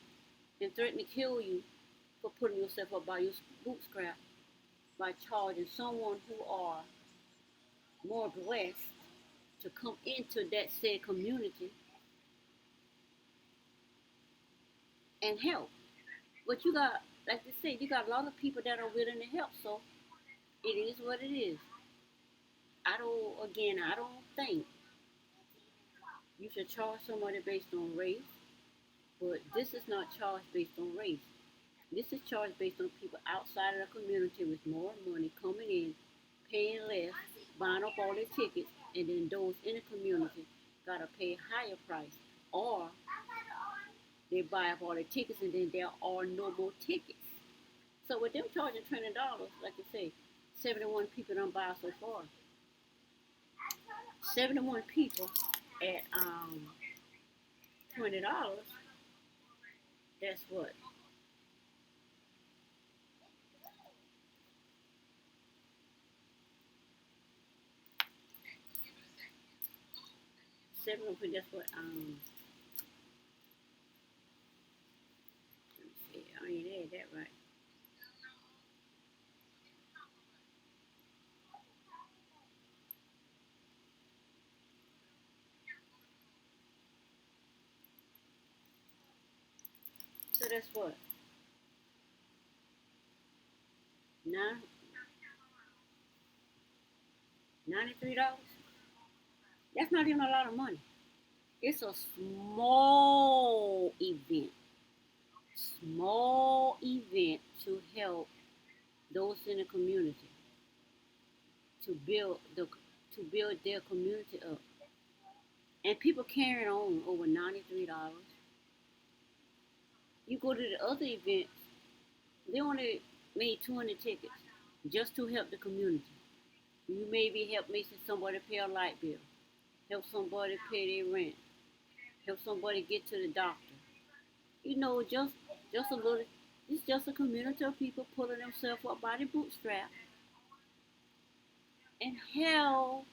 and threaten to kill you for putting yourself up by your bootstrap by charging someone who are more blessed to come into that said community and help. But you got, like they say, you got a lot of people that are willing to help. So it is what it is. I don't think you should charge somebody based on race, but this is not charged based on race. This is charged based on people outside of the community with more money coming in, paying less, buying up all their tickets, and then those in the community gotta pay a higher price. Or they buy up all the tickets and then there are no more tickets. So with them charging $20, like I say, 71 people don't buy so far. 71 people at $20. That's what? 7 for that's what let me see, I ain't had that right. So that's what? Nine $93? That's not even a lot of money. It's a small event to help those in the community to build their community up. And people carrying on over $93. You go to the other events, they only made 200 tickets just to help the community. You maybe help making somebody pay a light bill, help somebody pay their rent, help somebody get to the doctor. You know, just a little. It's just a community of people pulling themselves up by the bootstrap. And hell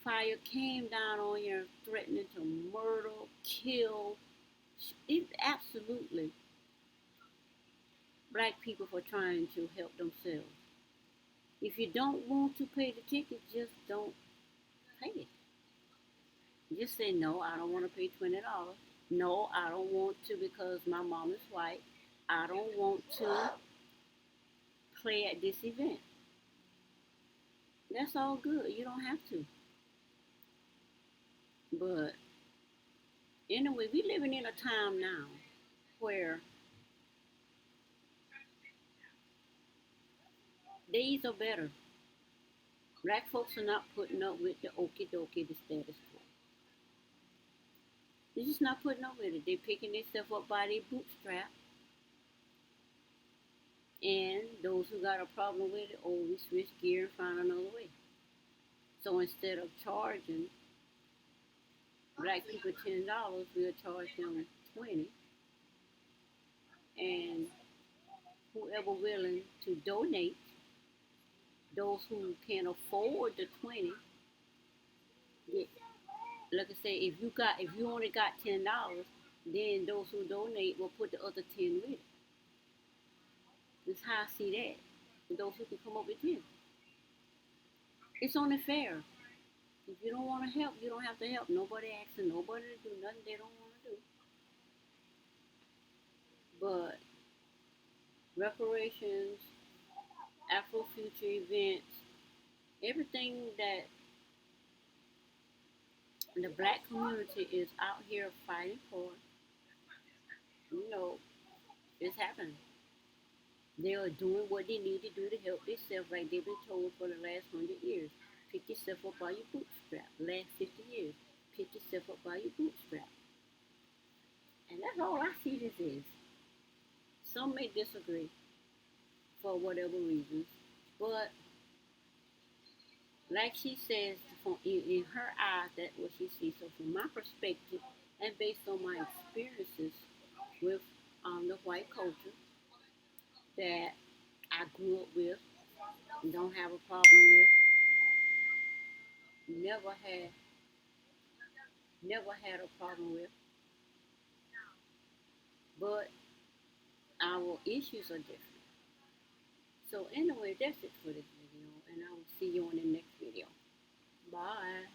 fire came down on you, threatening to murder, kill. It's absolutely black people for trying to help themselves. If you don't want to pay the ticket, just don't pay it. Just say no. I don't want to pay $20. No, I don't want to because my mom is white. I don't want to play at this event. That's all good. You don't have to. But anyway, we living in a time now where days are better. Black folks are not putting up with the okie dokie, the status quo. They're just not putting up with it. They're picking themselves up by their bootstrap. And those who got a problem with it, oh, we switch gear and find another way. So instead of charging black people $10, we'll charge them 20. And whoever willing to donate, those who can afford the 20, get, like I say, if you only got $10, then those who donate will put the other 10 with it. That's how I see that. And those who can come up with 10. It's only fair. If you don't want to help, you don't have to help. Nobody asking nobody to do nothing they don't want to do. But reparations, Afrofuture events, everything that the black community is out here fighting for, you know, it's happening. They are doing what they need to do to help themselves, like they've been told for the last 100 years. Pick yourself up by your bootstrap. Last 50 years, pick yourself up by your bootstrap. And that's all I see this is. Some may disagree for whatever reasons, but like she says, in her eyes, that's what she sees. So from my perspective, and based on my experiences with the white culture that I grew up with, and don't have a problem with, never had, never had a problem with, but our issues are different. So anyway, that's it for this video, and I will see you on the next video. Bye.